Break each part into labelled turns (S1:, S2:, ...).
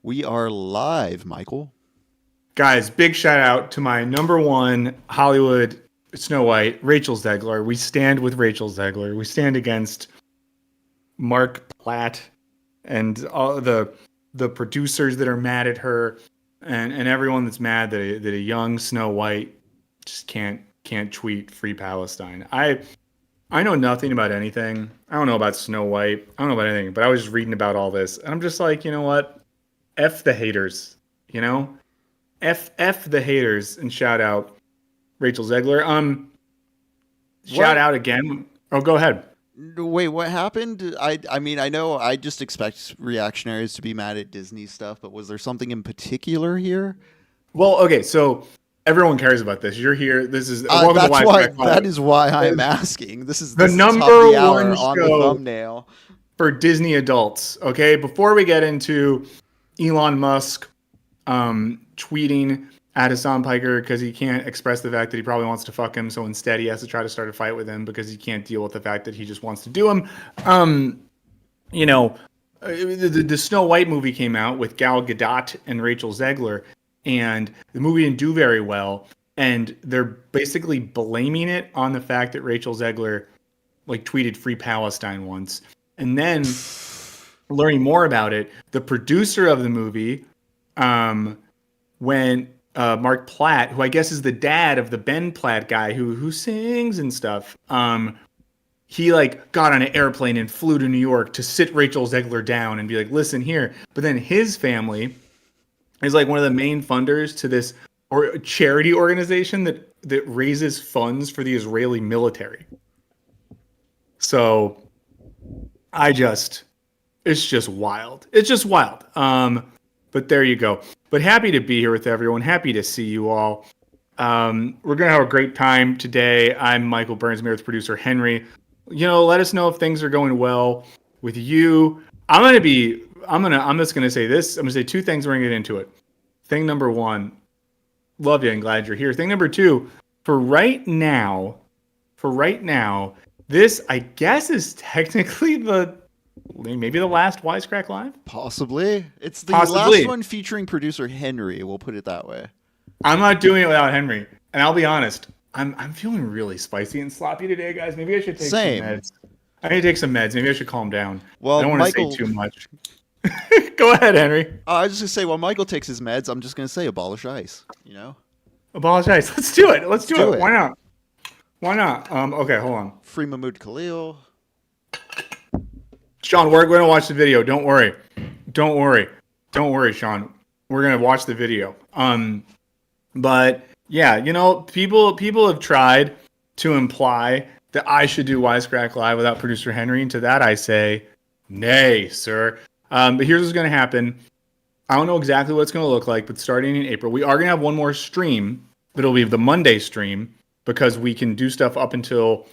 S1: We are live, Michael.
S2: Guys, big shout out to my number one Hollywood Snow White, Rachel Zegler. We stand with Rachel Zegler. We stand against Mark Platt and all the producers that are mad at her, and everyone that's mad that a young Snow White just can't tweet Free Palestine. I know nothing about anything. I don't know about Snow White. I don't know about anything. But I was just reading about all this, and I'm just like, you know what? F the haters. You know. F the haters, and shout out Rachel Zegler. Shout out again. Oh, go ahead.
S1: Wait, what happened? I mean, I know I just expect reactionaries to be mad at Disney stuff, but was there something in particular here?
S2: Well, okay, so everyone cares about this. You're here. This is welcome to Wisecrack.
S1: That is why I'm asking. This is
S2: the number one
S1: on the thumbnail
S2: for Disney adults. Okay, before we get into Elon Musk tweeting at Hasan Piker because he can't express the fact that he probably wants to fuck him, so instead he has to try to start a fight with him because he can't deal with the fact that he just wants to do him. The Snow White movie came out with Gal Gadot and Rachel Zegler, and the movie didn't do very well, and they're basically blaming it on the fact that Rachel Zegler tweeted Free Palestine once. And then learning more about it, the producer of the movie, when Mark Platt, who I guess is the dad of the Ben Platt guy who sings and stuff, he got on an airplane and flew to New York to sit Rachel Zegler down and be like, listen here. But then his family is one of the main funders to this charity organization that raises funds for the Israeli military. So it's just wild. It's just wild. But there you go. But happy to be here with everyone. Happy to see you all. We're going to have a great time today. I'm Michael Burns. I'm here with producer Henry. Let us know if things are going well with you. I'm just going to say this. I'm going to say two things. We're going to get into it. Thing number one, love you and glad you're here. Thing number two, for right now, this, I guess, is technically maybe the last Wisecrack Live?
S1: Possibly. It's the last one featuring producer Henry, we'll put it that way.
S2: I'm not doing it without Henry. And I'll be honest, I'm feeling really spicy and sloppy today, guys. Maybe I should take some meds. I need to take some meds. Maybe I should calm down. Well, I don't want to say too much. Go ahead, Henry.
S1: I was just going to say, while Michael takes his meds, I'm just going to say abolish ICE,
S2: Abolish ICE. Let's do it. Let's do it. Why not? Okay, hold on.
S1: Free Mahmoud Khalil.
S2: Sean, we're going to watch the video. Don't worry, Sean. We're going to watch the video. But yeah, people have tried to imply that I should do Wisecrack Live without producer Henry, and to that I say, nay, sir. But here's what's going to happen. I don't know exactly what it's going to look like, but starting in April, we are going to have one more stream. It'll be the Monday stream because we can do stuff up until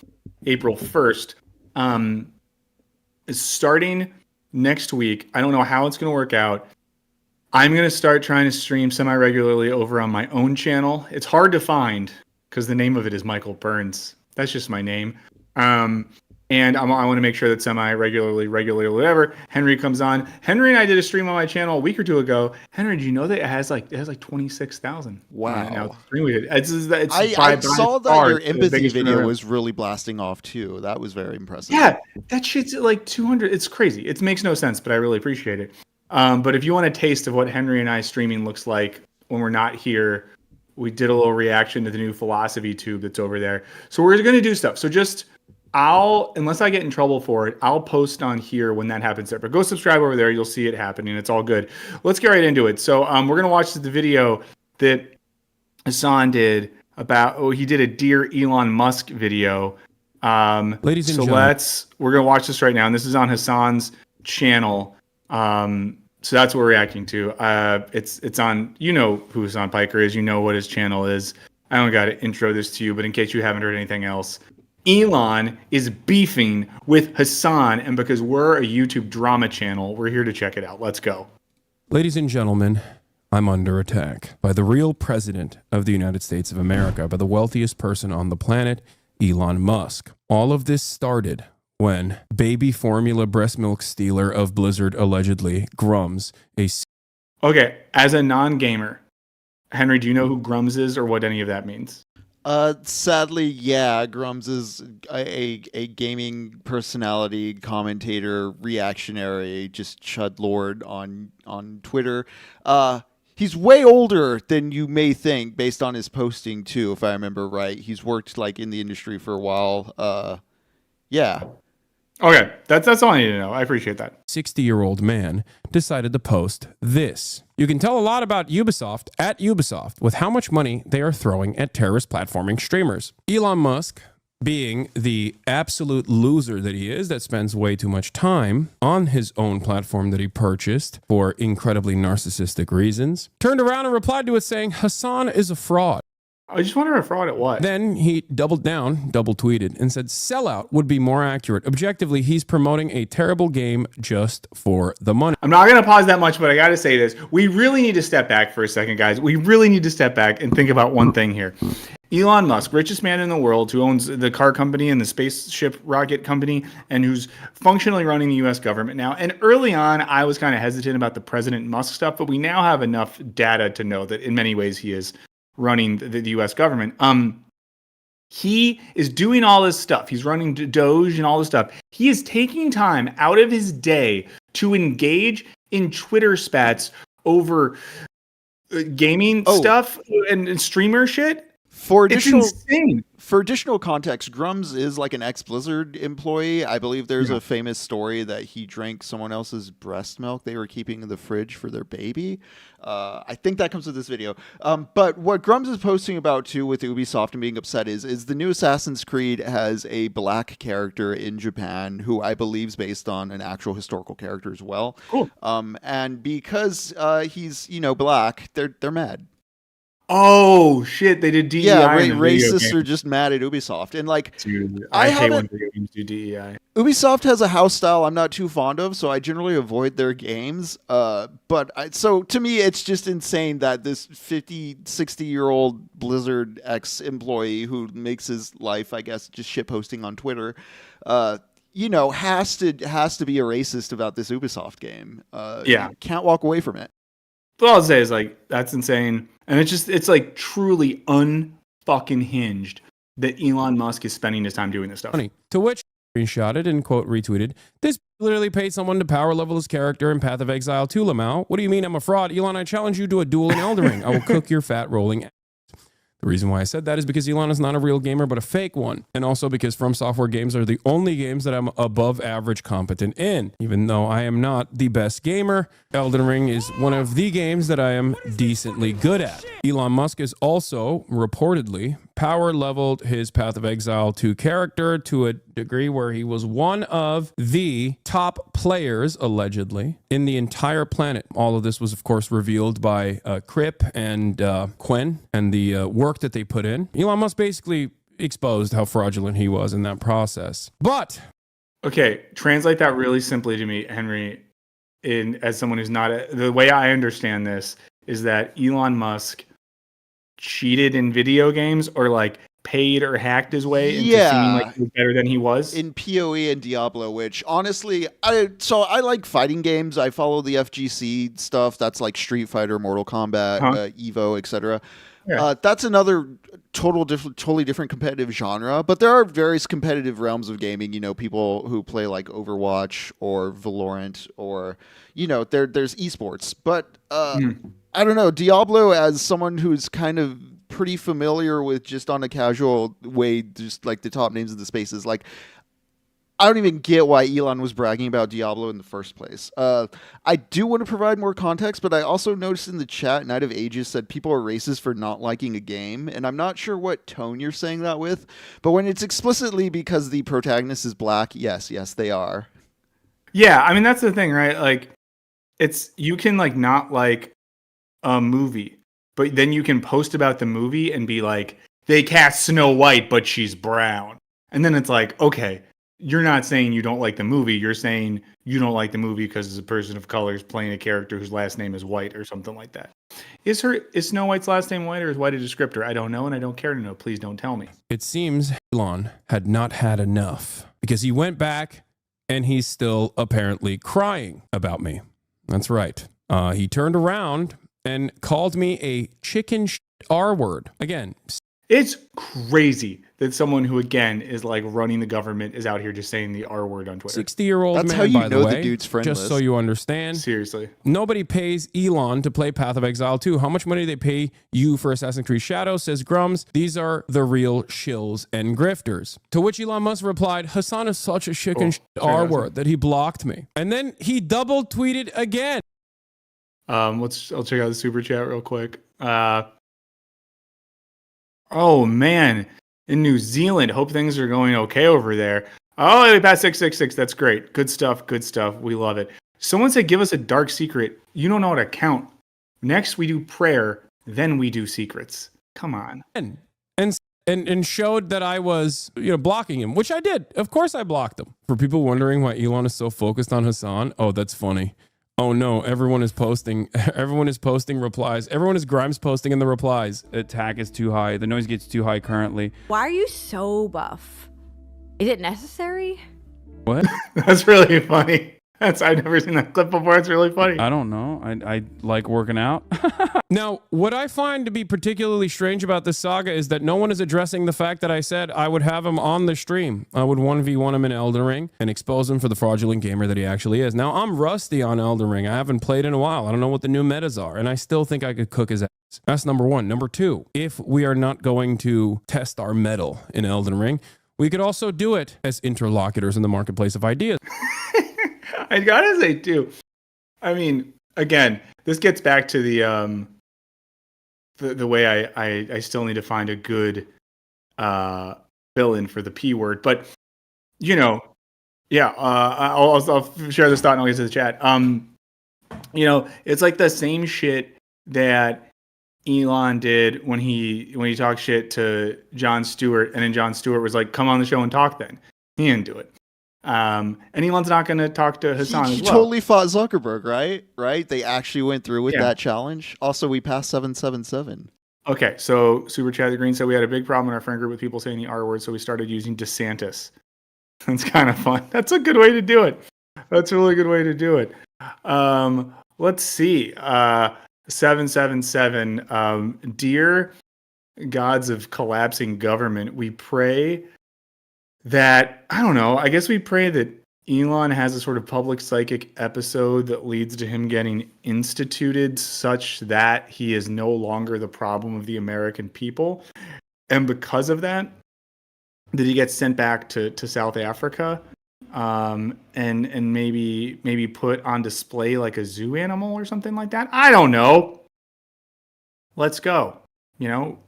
S2: April 1st. Starting next week, I don't know how it's going to work out. I'm going to start trying to stream semi-regularly over on my own channel. It's hard to find because the name of it is Michael Burns. That's just my name. And I want to make sure that semi-regularly, whatever, Henry comes on. Henry and I did a stream on my channel a week or two ago. Henry, do you know that it has 26,000?
S1: Wow.
S2: I
S1: saw that your empathy video was really blasting off too. That was very impressive.
S2: Yeah, that shit's at 200. It's crazy. It makes no sense, but I really appreciate it. But if you want a taste of what Henry and I streaming looks like when we're not here, we did a little reaction to the new philosophy tube that's over there. So we're going to do stuff. So unless I get in trouble for it, I'll post on here when that happens there. But go subscribe over there. You'll see it happening. It's all good. Let's get right into it. So we're going to watch the video that Hasan did he did a Dear Elon Musk video.
S3: Ladies and gentlemen.
S2: We're going to watch this right now. And this is on Hasan's channel. So that's what we're reacting to. It's on, who Hasan Piker is. You know what his channel is. I don't got to intro this to you, but in case you haven't heard anything else, Elon is beefing with Hasan, and because we're a YouTube drama channel, we're here to check it out. Let's go.
S3: Ladies and gentlemen, I'm under attack by the real president of the United States of America, by the wealthiest person on the planet, Elon Musk. All of this started when baby formula breast milk stealer of Blizzard, allegedly, Grums,
S2: Okay, as a non-gamer, Henry, do you know who Grums is or what any of that means?
S1: Sadly, yeah, Grums is a gaming personality, commentator, reactionary, just chud lord on Twitter. He's way older than you may think based on his posting too, if I remember right. He's worked like in the industry for a while. Yeah.
S2: Okay, that's all I need to know. I appreciate that.
S3: 60-year-old man decided to post this. You can tell a lot about Ubisoft at Ubisoft with how much money they are throwing at terrorist platforming streamers. Elon Musk, being the absolute loser that he is, that spends way too much time on his own platform that he purchased for incredibly narcissistic reasons, turned around and replied to it saying, Hasan is a fraud.
S2: I just wonder a fraud at what?
S3: Then he doubled down, double tweeted, and said sellout would be more accurate. Objectively, he's promoting a terrible game just for the money.
S2: I'm not going to pause that much, but I got to say this. We really need to step back for a second, guys. We really need to step back and think about one thing here. Elon Musk, richest man in the world, who owns the car company and the spaceship rocket company, and who's functionally running the U.S. government now. And early on, I was kind of hesitant about the President Musk stuff, but we now have enough data to know that in many ways he is running the U.S. government. He is doing all this stuff. He's running Doge and all this stuff. He is taking time out of his day to engage in Twitter spats over gaming stuff and streamer shit. It's insane.
S1: For additional context, Grums is like an ex-Blizzard employee. I believe there's a famous story that he drank someone else's breast milk they were keeping in the fridge for their baby. I think that comes with this video. But what Grums is posting about too with Ubisoft and being upset is the new Assassin's Creed has a black character in Japan who I believe is based on an actual historical character as well.
S2: Cool.
S1: And because he's black, they're mad.
S2: Oh shit! They did DEI.
S1: Yeah, racists are just mad at Ubisoft, and like,
S2: dude, I hate when video games do DEI.
S1: Ubisoft has a house style I'm not too fond of, so I generally avoid their games. So to me, it's just insane that this 50, 60-year-old Blizzard ex-employee who makes his life, I guess, just shit posting on Twitter, has to be a racist about this Ubisoft game. Can't walk away from it.
S2: All I'll say is like that's insane, and it's like truly unfucking hinged that Elon Musk is spending his time doing this stuff.
S3: To which screenshotted and quote retweeted, this literally paid someone to power level his character in Path of Exile to Lamau. What do you mean I'm a fraud? Elon, I challenge you to a duel in Elden Ring. I will cook your fat rolling ass. The reason why I said that is because Elon is not a real gamer, but a fake one. And also because From Software games are the only games that I'm above average competent in. Even though I am not the best gamer, Elden Ring is one of the games that I am decently good at. Elon Musk is also reportedly power leveled his Path of Exile 2 character to a degree where he was one of the top players, allegedly, in the entire planet. All of this was, of course, revealed by Crip and Quen and the work that they put in. Elon Musk basically exposed how fraudulent he was in that process. But
S2: okay, translate that really simply to me, Henry. As someone who's not the way I understand this is that Elon Musk cheated in video games or like paid or hacked his way into seeming like he was better than he was
S1: in PoE and Diablo, which honestly I like fighting games. I follow the FGC stuff. That's like Street Fighter, Mortal Kombat, Evo, etc. That's another totally different competitive genre, but there are various competitive realms of gaming. People who play like Overwatch or Valorant, or there's esports. But I don't know, Diablo, as someone who's kind of pretty familiar with, just on a casual way, just like the top names of the spaces, like I don't even get why Elon was bragging about Diablo in the first place. I do want to provide more context, but I also noticed in the chat, Night of Ages said people are racist for not liking a game, and I'm not sure what tone you're saying that with, but when it's explicitly because the protagonist is black, yes, they are.
S2: Yeah, I mean, that's the thing, right? Like, you can like not like a movie, but then you can post about the movie and be like, they cast Snow White, but she's brown. And then it's like, okay, you're not saying you don't like the movie. You're saying you don't like the movie because it's a person of color is playing a character whose last name is White or something like that. Is Snow White's last name White, or is White a descriptor? I don't know, and I don't care to know. Please don't tell me.
S3: It seems Elon had not had enough because he went back and he's still apparently crying about me. That's right. He turned around and called me a chicken R word. Again,
S2: it's crazy that someone who, again, is like running the government is out here just saying the R word on Twitter.
S3: 60-year-old man,
S1: That's how you
S3: by
S1: know
S3: the way,
S1: the dude's friendless.
S3: just so you understand.
S2: Seriously.
S3: Nobody pays Elon to play Path of Exile 2. How much money do they pay you for Assassin's Creed Shadows, says Grums. These are the real shills and grifters. To which Elon Musk replied, Hasan is such a chicken R word that he blocked me. And then he double tweeted again.
S2: I'll check out the super chat real quick. Oh man, in New Zealand, hope things are going okay over there. Oh, they passed 666. That's great. Good stuff. Good stuff. We love it. Someone said, give us a dark secret. You don't know how to count. Next, we do prayer. Then we do secrets. Come on.
S3: And showed that I was, blocking him, which I did. Of course I blocked him. For people wondering why Elon is so focused on Hasan, oh, that's funny. Oh no, everyone is posting replies. Everyone is Grimes posting in the replies.
S4: Attack is too high. The noise gets too high currently.
S5: Why are you so buff? Is it necessary?
S4: What?
S2: That's really funny. I've never seen that clip before. It's really funny.
S4: I don't know. I like working out.
S3: Now, what I find to be particularly strange about this saga is that no one is addressing the fact that I said I would have him on the stream. I would 1v1 him in Elden Ring and expose him for the fraudulent gamer that he actually is. Now, I'm rusty on Elden Ring. I haven't played in a while. I don't know what the new metas are, and I still think I could cook his ass. That's number one. Number two, if we are not going to test our mettle in Elden Ring, we could also do it as interlocutors in the marketplace of ideas.
S2: I gotta say too, I mean, again, this gets back to the way I still need to find a good fill-in for the P word, but I'll share this thought and I'll get to the chat. It's like the same shit that Elon did when he talked shit to Jon Stewart, and then Jon Stewart was like, "Come on the show and talk." Then he didn't do it. And Elon's not going to talk to Hasan
S1: he
S2: as well.
S1: totally fought Zuckerberg, right? They actually went through with that challenge. Also, we passed 777.
S2: Okay, so Super Chat the Green said we had a big problem in our friend group with people saying the R word, so we started using DeSantis. That's kind of fun. That's a good way to do it. That's a really good way to do it. Let's see. 777. Dear gods of collapsing government, we pray that, I don't know, I guess we pray that Elon has a sort of public psychic episode that leads to him getting instituted such that he is no longer the problem of the American people. And because of that he gets sent back to South Africa and maybe put on display like a zoo animal or something like that. I don't know. Let's go.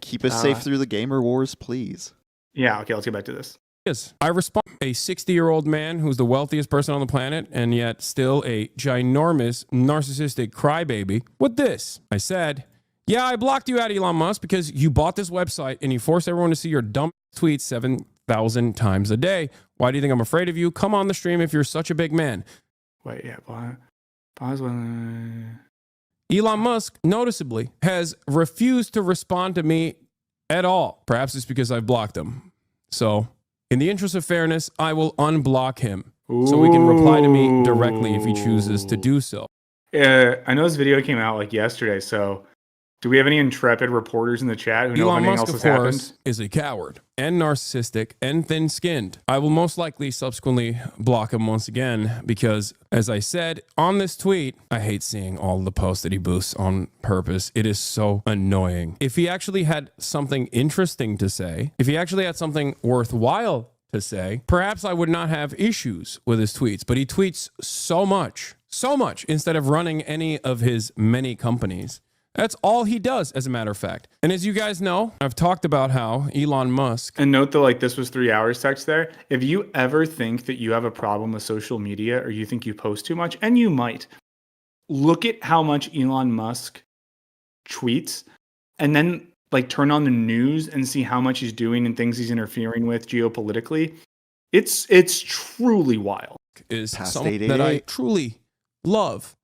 S1: Keep us safe through the gamer wars, please.
S2: Yeah, okay, let's get back to this.
S3: Yes, I respond. A 60-year-old man who's the wealthiest person on the planet and yet still a ginormous narcissistic crybaby with this. I said, yeah, I blocked you out, Elon Musk, because you bought this website and you forced everyone to see your dumb tweets 7,000 times a day. Why do you think I'm afraid of you? Come on the stream if you're such a big man.
S2: Wait, yeah, pause when...
S3: Elon Musk, noticeably, has refused to respond to me at all. Perhaps it's because I've blocked him. So, in the interest of fairness, I will unblock him so he can reply to me directly if he chooses to do so.
S2: I know this video came out like yesterday, so do we have any intrepid reporters in the chat who know if anything else has happened?
S3: Is a coward and narcissistic and thin-skinned. I will most likely subsequently block him once again because, as I said on this tweet, I hate seeing all the posts that he boosts on purpose. It is so annoying. If he actually had something interesting to say, if he actually had something worthwhile to say, perhaps I would not have issues with his tweets, but he tweets so much instead of running any of his many companies. That's all he does, as a matter of fact. And as you guys know, I've talked about how Elon Musk...
S2: And note that this was 3 hours text there. If you ever think that you have a problem with social media or you think you post too much, and you might, look at how much Elon Musk tweets and then turn on the news and see how much he's doing and things he's interfering with geopolitically. It's truly wild.
S3: Is something that I truly love.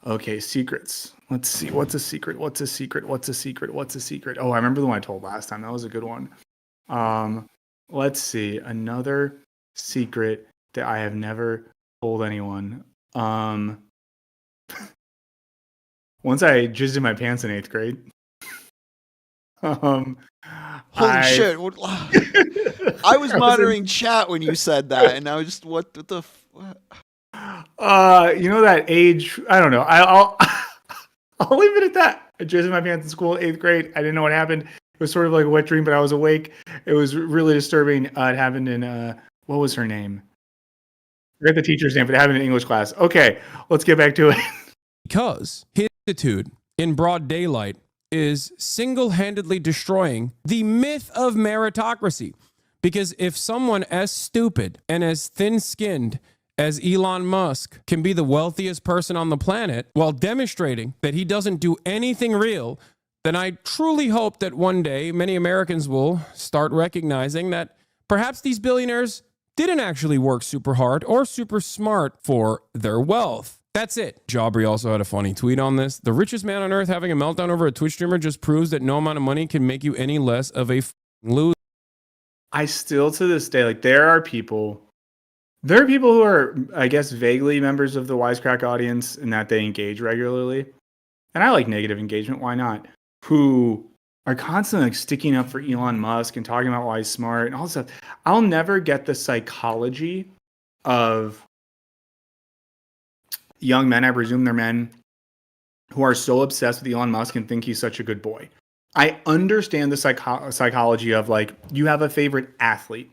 S2: Okay, secrets. Let's see. What's a secret? Oh, I remember the one I told last time. That was a good one. Let's see. Another secret that I have never told anyone. once I jizzed in my pants in 8th grade.
S1: Holy shit! I was monitoring chat when you said that, and I was just what the.
S2: You know that age? I don't know. I'll I'll leave it at that. I jizzed in my pants in school, 8th grade. I didn't know what happened. It was sort of like a wet dream, but I was awake. It was really disturbing. It happened in what was her name? I forget the teacher's name, but it happened in English class. Okay, let's get back to it.
S3: Because his attitude in broad daylight is single-handedly destroying the myth of meritocracy. Because if someone as stupid and as thin-skinned as Elon Musk can be the wealthiest person on the planet while demonstrating that he doesn't do anything real, then I truly hope that one day many Americans will start recognizing that perhaps these billionaires didn't actually work super hard or super smart for their wealth. That's it. Jabri also had a funny tweet on this. The richest man on earth having a meltdown over a Twitch streamer just proves that no amount of money can make you any less of a loser.
S2: I still, to this day, like there are people who are, I guess, vaguely members of the Wisecrack audience in that they engage regularly. And I like negative engagement. Why not? Who are constantly like sticking up for Elon Musk and talking about why he's smart and all this stuff. I'll never get the psychology of young men, I presume they're men, who are so obsessed with Elon Musk and think he's such a good boy. I understand the psychology of like, you have a favorite athlete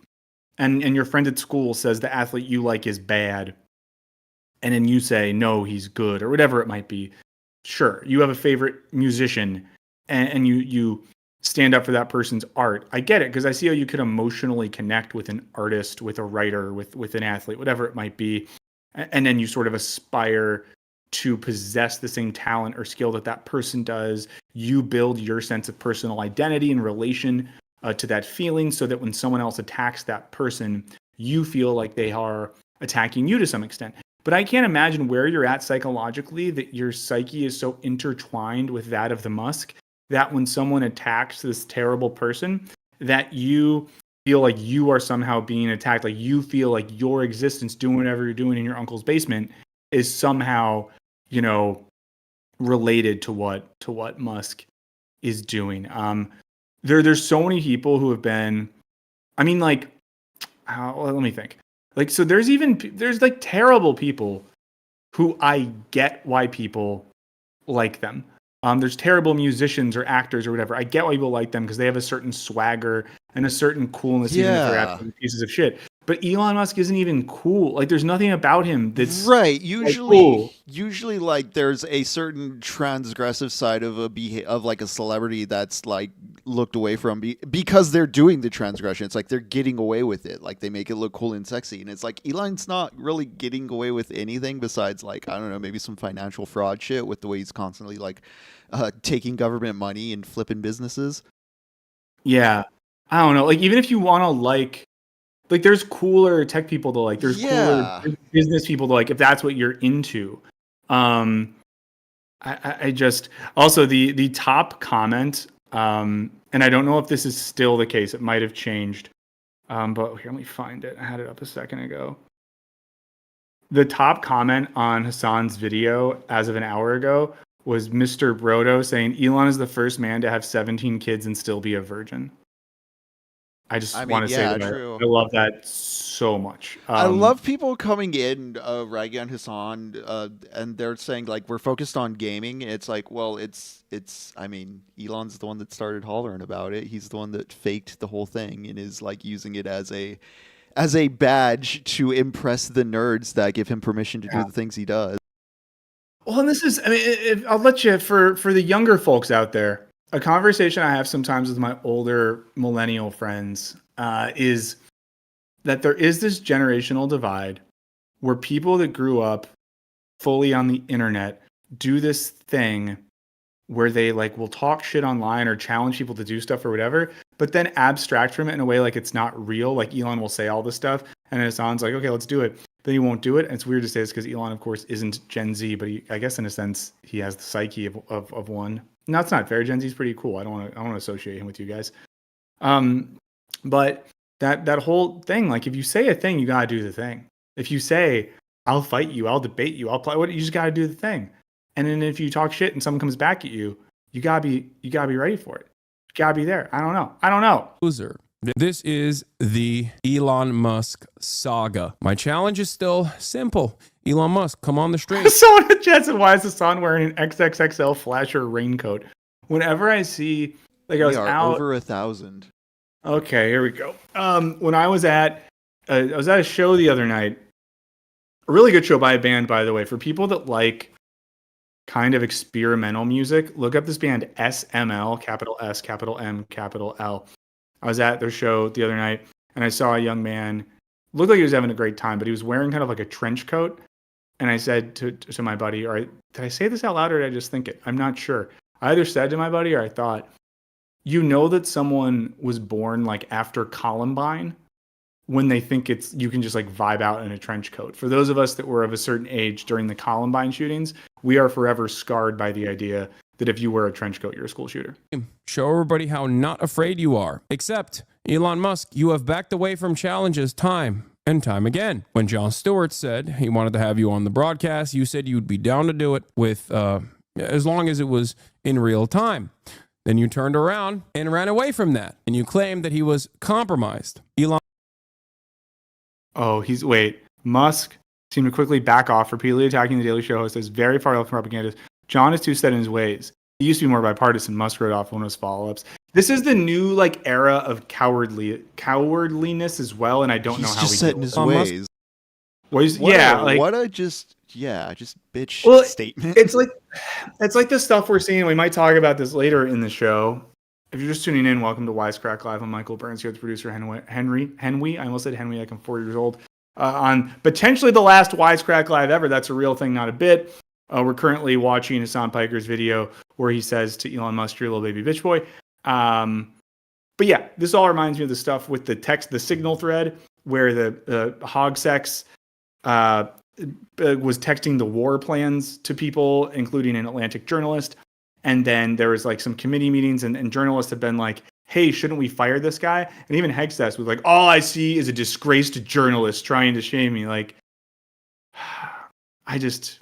S2: and your friend at school says the athlete you like is bad. And then you say, no, he's good or whatever it might be. Sure. You have a favorite musician and you stand up for that person's art. I get it because I see how you could emotionally connect with an artist, with a writer, with an athlete, whatever it might be. And then you sort of aspire to possess the same talent or skill that that person does. You build your sense of personal identity in relation to that feeling so that when someone else attacks that person, you feel like they are attacking you to some extent. But I can't imagine where you're at psychologically that your psyche is so intertwined with that of the Musk that when someone attacks this terrible person, that you feel like you are somehow being attacked, like you feel like your existence doing whatever you're doing in your uncle's basement is somehow, you know, related to what Musk is doing. There's so many people who have been, I mean, like, let me think. Like, so there's like terrible people who I get why people like them. There's terrible musicians or actors or whatever. I get why people like them because they have a certain swagger and a certain coolness, even if they're absolute pieces of shit. But Elon Musk isn't even cool. Like, there's nothing about him that's
S1: right.
S2: cool.
S1: Usually, like, there's a certain transgressive side of like a celebrity that's like looked away from because they're doing the transgression. It's like they're getting away with it. Like they make it look cool and sexy. And it's like Elon's not really getting away with anything besides like, I don't know, maybe some financial fraud shit with the way he's constantly like taking government money and flipping businesses.
S2: Yeah. I don't know. Like, even if you want to like there's cooler tech people to like, there's cooler business people to like, if that's what you're into. I just, also the top comment, and I don't know if this is still the case. It might have changed. But here, let me find it. I had it up a second ago. The top comment on Hasan's video as of an hour ago was Mr. Brodo saying Elon is the first man to have 17 kids and still be a virgin. I want to say that I love that so much.
S1: I love people coming in, ragging on Hasan, and they're saying like we're focused on gaming. It's like, well, it's. I mean, Elon's the one that started hollering about it. He's the one that faked the whole thing and is like using it as a badge to impress the nerds that give him permission to do the things he does.
S2: Well, and this is, I mean, I'll let you for the younger folks out there. A conversation I have sometimes with my older millennial friends is that there is this generational divide where people that grew up fully on the internet do this thing where they like will talk shit online or challenge people to do stuff or whatever, but then abstract from it in a way like it's not real. Like Elon will say all this stuff and Hasan's like, okay, let's do it. Then he won't do it. And it's weird to say this because Elon, of course, isn't Gen Z, but I guess in a sense he has the psyche of one. No, it's not fair. Gen Z is pretty cool. I don't want to associate him with you guys. But that whole thing, like if you say a thing, you gotta do the thing. If you say, I'll fight you, I'll debate you, I'll play, what, you just gotta do the thing. And then if you talk shit and someone comes back at you, you gotta be ready for it. You gotta be there. I don't know.
S3: Loser. This is the Elon Musk saga. My challenge is still simple. Elon Musk, come on the street.
S2: Someone in the chat said, "Why is Hasan wearing an XXXL flasher raincoat?" Whenever I see, like, I was out
S1: over 1,000.
S2: Okay, here we go. When I was at a show the other night, a really good show by a band, by the way. For people that like kind of experimental music, look up this band SML, capital S, capital M, capital L. I was at their show the other night, and I saw a young man, looked like he was having a great time, but he was wearing kind of like a trench coat. And I said to my buddy, all right, did I say this out loud or did I just think it? I'm not sure. I either said to my buddy or I thought, you know that someone was born like after Columbine when they think you can just like vibe out in a trench coat. For those of us that were of a certain age during the Columbine shootings, we are forever scarred by the idea that if you wear a trench coat, you're a school shooter.
S3: Show everybody how not afraid you are. Except, Elon Musk, you have backed away from challenges time and time again. When Jon Stewart said he wanted to have you on the broadcast, you said you'd be down to do it with as long as it was in real time. Then you turned around and ran away from that, and you claimed that he was compromised. Elon.
S2: Oh, Musk seemed to quickly back off, repeatedly attacking the Daily Show host as very far left propagandist. John is too set in his ways. He used to be more bipartisan. Musk wrote off one of his follow-ups. This is the new like era of cowardliness as well, and I don't know how
S1: just
S2: we
S1: set in his ways. What a just bitch statement.
S2: It's like the stuff we're seeing. We might talk about this later in the show. If you're just tuning in, welcome to Wisecrack Live. I'm Michael Burns here with producer Henry. I almost said Henry like I'm 4 years old. On potentially the last Wisecrack Live ever. That's a real thing, not a bit. We're currently watching Hasan Piker's video where he says to Elon Musk, "You're a little baby bitch boy." But yeah, this all reminds me of the stuff with the signal thread where the hog sex was texting the war plans to people, including an Atlantic journalist. And then there was like some committee meetings and journalists have been like, "Hey, shouldn't we fire this guy?" And even Hegseth was like, "All I see is a disgraced journalist trying to shame me." Like, I just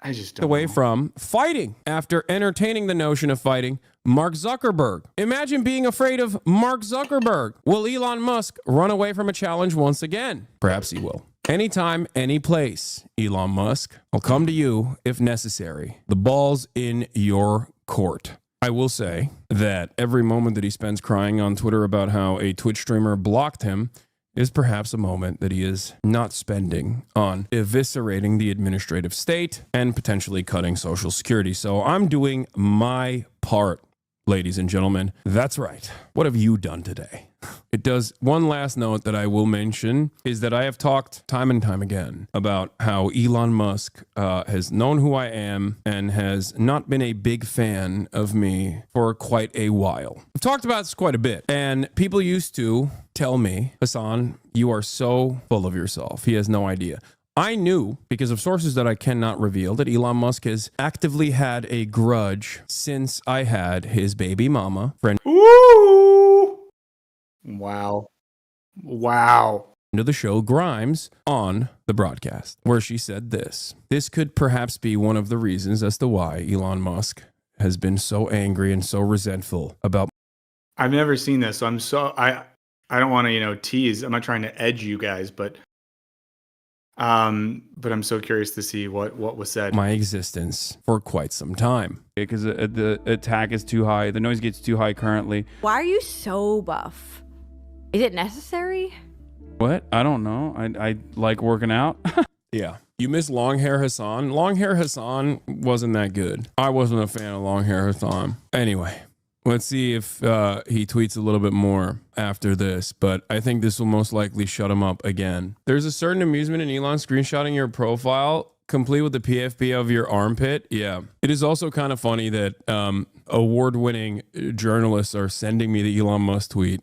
S2: don't
S3: away
S2: know.
S3: from fighting after entertaining the notion of fighting Mark Zuckerberg. Imagine being afraid of Mark Zuckerberg. Will Elon Musk run away from a challenge once again? Perhaps he will. Anytime, any place, Elon Musk. I'll come to you if necessary. The ball's in your court. I will say that every moment that he spends crying on Twitter about how a Twitch streamer blocked him is perhaps a moment that he is not spending on eviscerating the administrative state and potentially cutting Social Security. So I'm doing my part, ladies and gentlemen. That's right. What have you done today? It does. One last note that I will mention is that I have talked time and time again about how Elon Musk has known who I am and has not been a big fan of me for quite a while. I've talked about this quite a bit, and people used to tell me, "Hasan, you are so full of yourself. He has no idea." I knew, because of sources that I cannot reveal, that Elon Musk has actively had a grudge since I had his baby mama friend.
S2: Ooh. Wow.
S3: Of the show Grimes on the broadcast, where she said this. This could perhaps be one of the reasons as to why Elon Musk has been so angry and so resentful about.
S2: I've never seen this, so I don't want to, tease. I'm not trying to edge you guys, but I'm so curious to see what was said.
S3: My existence for quite some time.
S4: Because the attack is too high. The noise gets too high currently.
S5: Why are you so buff? Is it necessary?
S4: What? I don't know. I like working out.
S3: Yeah. You miss long hair Hasan. Long hair Hasan wasn't that good. I wasn't a fan of long hair Hasan. Anyway, let's see if he tweets a little bit more after this, but I think this will most likely shut him up again. There's a certain amusement in Elon screenshotting your profile, complete with the PFP of your armpit. Yeah. It is also kind of funny that award-winning journalists are sending me the Elon Musk tweet.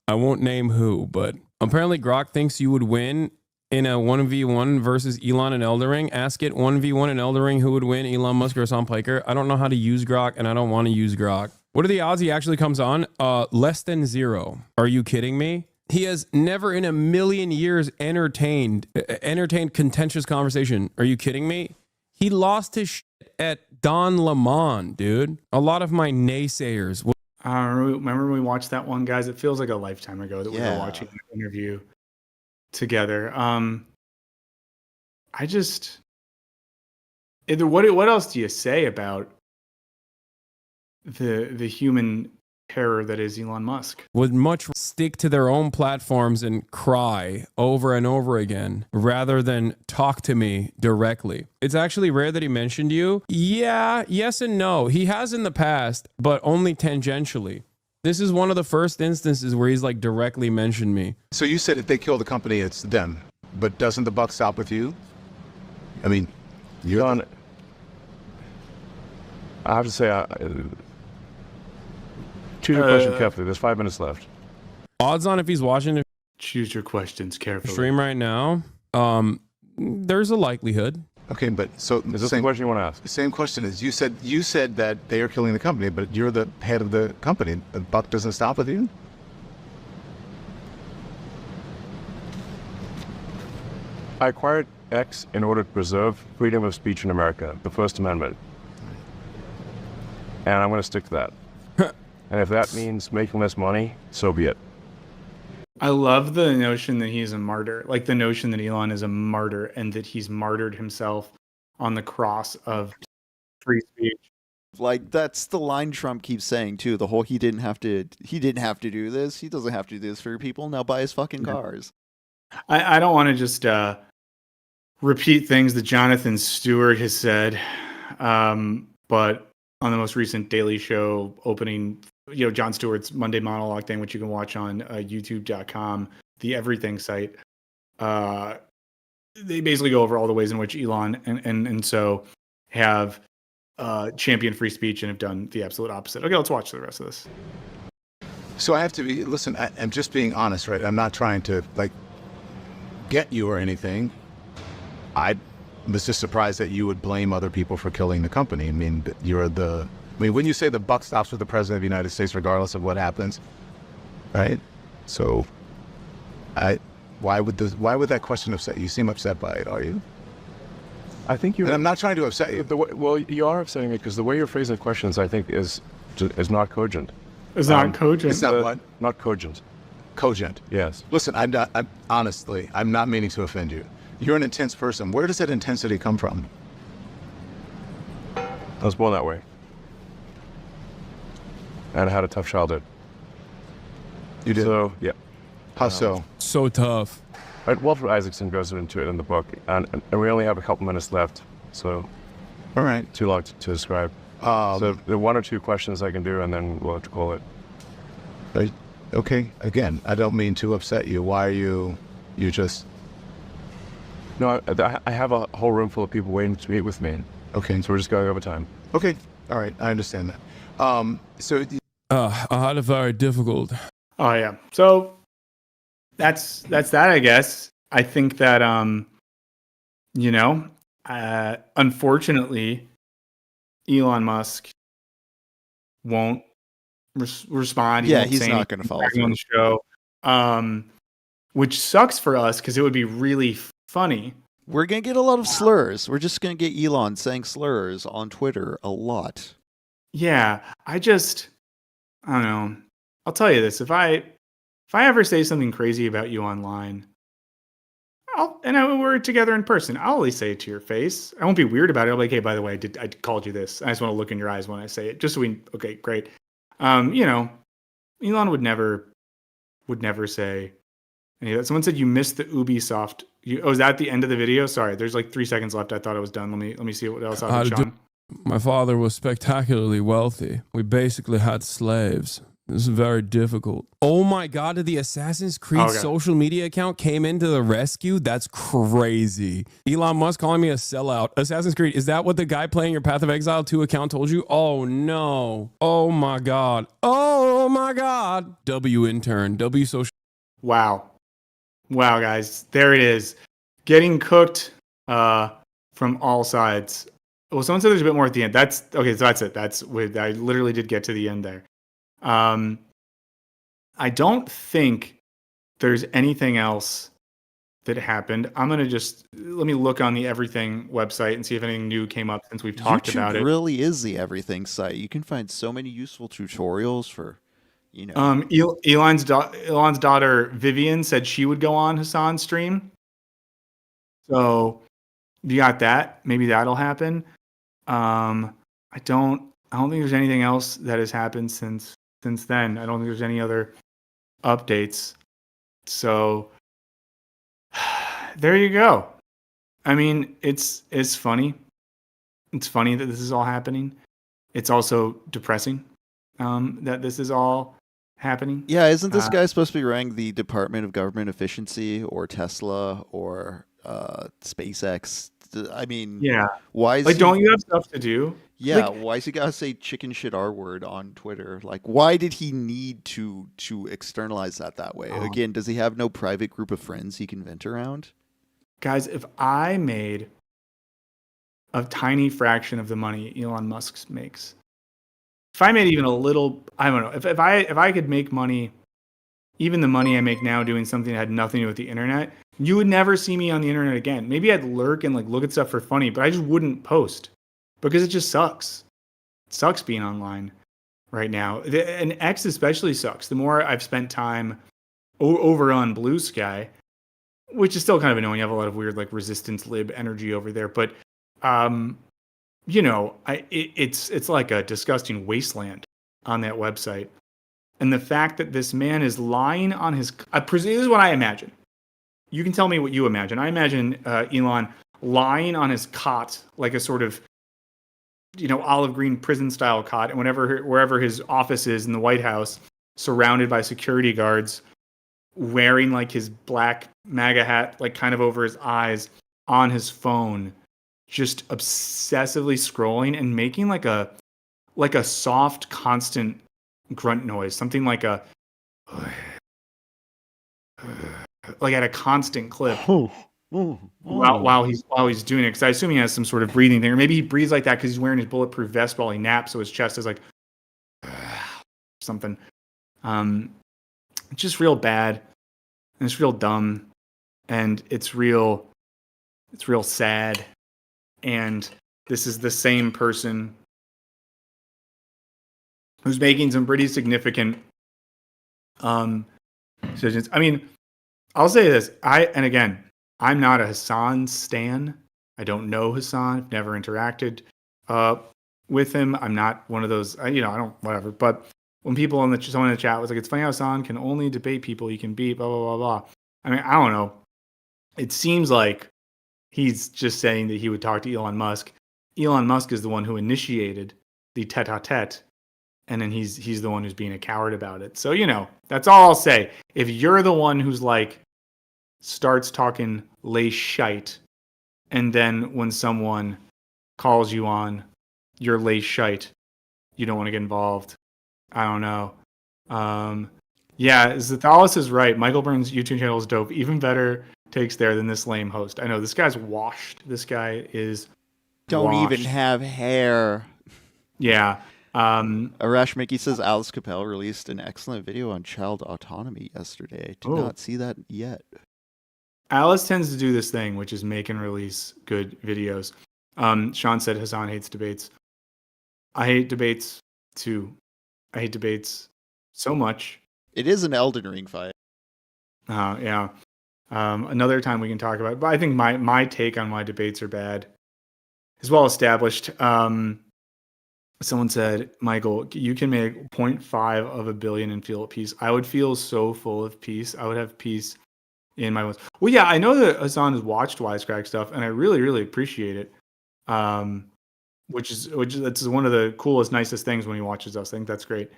S3: I won't name who, but apparently Grok thinks you would win in a 1v1 versus Elon and Eldering. Ask it 1v1 in Eldering who would win, Elon Musk or Hasan Piker. I don't know how to use Grok, and I don't want to use Grok. What are the odds he actually comes on? Less than 0. Are you kidding me? He has never in a million years entertained contentious conversation. Are you kidding me? He lost his shit at Don Lemon, dude. A lot of my naysayers.
S2: Remember when we watched that one, guys? It feels like a lifetime ago that we were watching the interview together. I just what else do you say about the human terror that is Elon Musk?
S3: Would much stick to their own platforms and cry over and over again rather than talk to me directly. It's actually rare that he mentioned you. Yeah, yes and no. He has in the past, but only tangentially. This is one of the first instances where he's like directly mentioned me.
S6: So you said if they kill the company, it's them. But doesn't the buck stop with you? I mean, you're on.
S7: I have to say, choose your question carefully. There's 5 minutes left.
S3: Odds on if he's watching the
S2: Choose your questions carefully.
S3: stream right now, there's a likelihood.
S6: Okay, but so
S7: Is this the question you want to ask?
S6: The same question is you said that they are killing the company, but you're the head of the company. The buck doesn't stop with you?
S7: I acquired X in order to preserve freedom of speech in America, the First Amendment. And I'm going to stick to that. And if that means making less money, so be it.
S2: I love the notion that he's a martyr, like the notion that Elon is a martyr and that he's martyred himself on the cross of free speech.
S1: Like, that's the line Trump keeps saying too. The whole he didn't have to do this. He doesn't have to do this for people. Now buy his fucking cars.
S2: I don't want to just repeat things that Jonathan Stewart has said, but on the most recent Daily Show opening, Jon Stewart's Monday monologue thing, which you can watch on youtube.com, the everything site, they basically go over all the ways in which Elon and so have championed free speech and have done the absolute opposite. Okay, let's watch the rest of this.
S6: So I have to be, listen, I'm just being honest, right? I'm not trying to, get you or anything. I was just surprised that you would blame other people for killing the company. I mean, when you say the buck stops with the president of the United States, regardless of what happens, right? So, why would that question upset you? You seem upset by it, are you?
S7: I think
S6: And I'm not trying to upset you.
S7: Well, you are upsetting me because the way you're phrasing the questions, I think, is not cogent.
S2: It's not cogent.
S6: It's not what?
S7: Not cogent.
S6: Cogent.
S7: Yes.
S6: Listen, I'm not meaning to offend you. You're an intense person. Where does that intensity come from?
S7: I was born that way. And I had a tough childhood.
S6: You did?
S7: So, yeah.
S6: How so?
S3: So tough.
S7: Right, Walter Isaacson goes into it in the book, and we only have a couple minutes left, so
S6: All right.
S7: too long to describe. So there are 1 or 2 questions I can do, and then we'll have to call it.
S6: Okay. Again, I don't mean to upset you. Why are you just...
S7: No, I have a whole room full of people waiting to meet with me.
S6: Okay.
S7: So we're just going over time.
S6: Okay. All right. I understand that.
S3: I had it very difficult.
S2: Oh yeah. So that's that, I guess. I think that unfortunately, Elon Musk won't respond.
S1: Yeah, he's not going to follow through
S2: on the show, which sucks for us because it would be really funny.
S1: We're going to get a lot of slurs. We're just going to get Elon saying slurs on Twitter a lot.
S2: Yeah, I don't know. I'll tell you this: if I ever say something crazy about you online, we're together in person, I'll at least say it to your face. I won't be weird about it. I'll be like, hey, by the way, I called you this. I just want to look in your eyes when I say it, just so okay, great. Elon would never say any of that. Someone said you missed the Ubisoft. Is that the end of the video? Sorry, there's like 3 seconds left. I thought it was done. Let me see what else happened, Sean.
S3: My father was spectacularly wealthy. We basically had slaves. This is very difficult. Oh my God, did the Assassin's Creed social media account came into the rescue? That's crazy. Elon Musk calling me a sellout. Assassin's Creed, is that what the guy playing your Path of Exile 2 account told you? Oh no. Oh my God. Oh my God. W intern, W social.
S2: Wow, guys, there it is. Getting cooked from all sides. Well, someone said there's a bit more at the end. That's okay. So that's it. I literally did get to the end there. I don't think there's anything else that happened. I'm going to let me look on the Everything website and see if anything new came up since we've talked
S1: YouTube
S2: about it.
S1: really is the everything site. You can find so many useful tutorials for,
S2: Elon's daughter Vivian said she would go on Hasan's stream. So you got that. Maybe that'll happen. I don't think there's anything else that has happened since then. I don't think there's any other updates. So there you go. I mean, it's funny. It's funny that this is all happening. It's also depressing that this is all happening.
S1: Yeah, isn't this guy supposed to be running the Department of Government Efficiency or Tesla or SpaceX? I mean,
S2: yeah.
S1: Why is
S2: don't you have stuff to do?
S1: Yeah, why is he gotta say chicken shit R word on Twitter? Like, why did he need to externalize that way? Again, does he have no private group of friends he can vent around?
S2: Guys, if I made a tiny fraction of the money Elon Musk makes, if I made even a little, I don't know, if I could make money, even the money I make now doing something that had nothing to do with the internet, you would never see me on the internet again. Maybe I'd lurk and like look at stuff for funny, but I just wouldn't post because it just sucks. It sucks being online right now. And X especially sucks. The more I've spent time over on Blue Sky, which is still kind of annoying. You have a lot of weird like resistance lib energy over there, but it's like a disgusting wasteland on that website. And the fact that this man is lying on his, this is what I imagine. You can tell me what you imagine. I imagine Elon lying on his cot, like a sort of, olive green prison style cot, and wherever his office is in the White House, surrounded by security guards, wearing like his black MAGA hat, like kind of over his eyes, on his phone, just obsessively scrolling and making like a soft, constant grunt noise, something like a like at a constant clip while he's doing it. Because I assume he has some sort of breathing thing, or maybe he breathes like that because he's wearing his bulletproof vest while he naps, so his chest is like something. It's just real bad, and it's real dumb, and it's real sad. And this is the same person who's making some pretty significant decisions. I mean, I'll say this. I'm not a Hasan stan. I don't know Hasan. I've never interacted with him. I'm not one of those, I don't, whatever. But when someone in the chat was like, it's funny how Hasan can only debate people he can beat, blah, blah, blah, blah. I mean, I don't know. It seems like he's just saying that he would talk to Elon Musk. Elon Musk is the one who initiated the tete-a-tete, and then he's the one who's being a coward about it. So, that's all I'll say. If you're the one who's like starts talking lay shite, and then when someone calls you on your lay shite, you don't want to get involved. I don't know. Yeah, Zathalis is right. Michael Burns' YouTube channel is dope. Even better takes there than this lame host. I know this guy's washed. This guy is
S1: don't
S2: washed.
S1: Even have hair.
S2: Yeah.
S1: Arash Mickey says Alice Capel released an excellent video on child autonomy yesterday. Did not see that yet.
S2: Alice tends to do this thing, which is make and release good videos. Sean said Hasan hates debates. I hate debates too. I hate debates so much.
S1: It is an Elden Ring fight.
S2: Yeah. Another time we can talk about it. But I think my take on why debates are bad is well established. Someone said, Michael, you can make 0.5 of a billion and feel at peace. I would feel so full of peace. I would have peace in my bones. Well, yeah, I know that Hasan has watched Wisecrack stuff, and I really, really appreciate it. Which that's one of the coolest, nicest things when he watches us. I think that's great.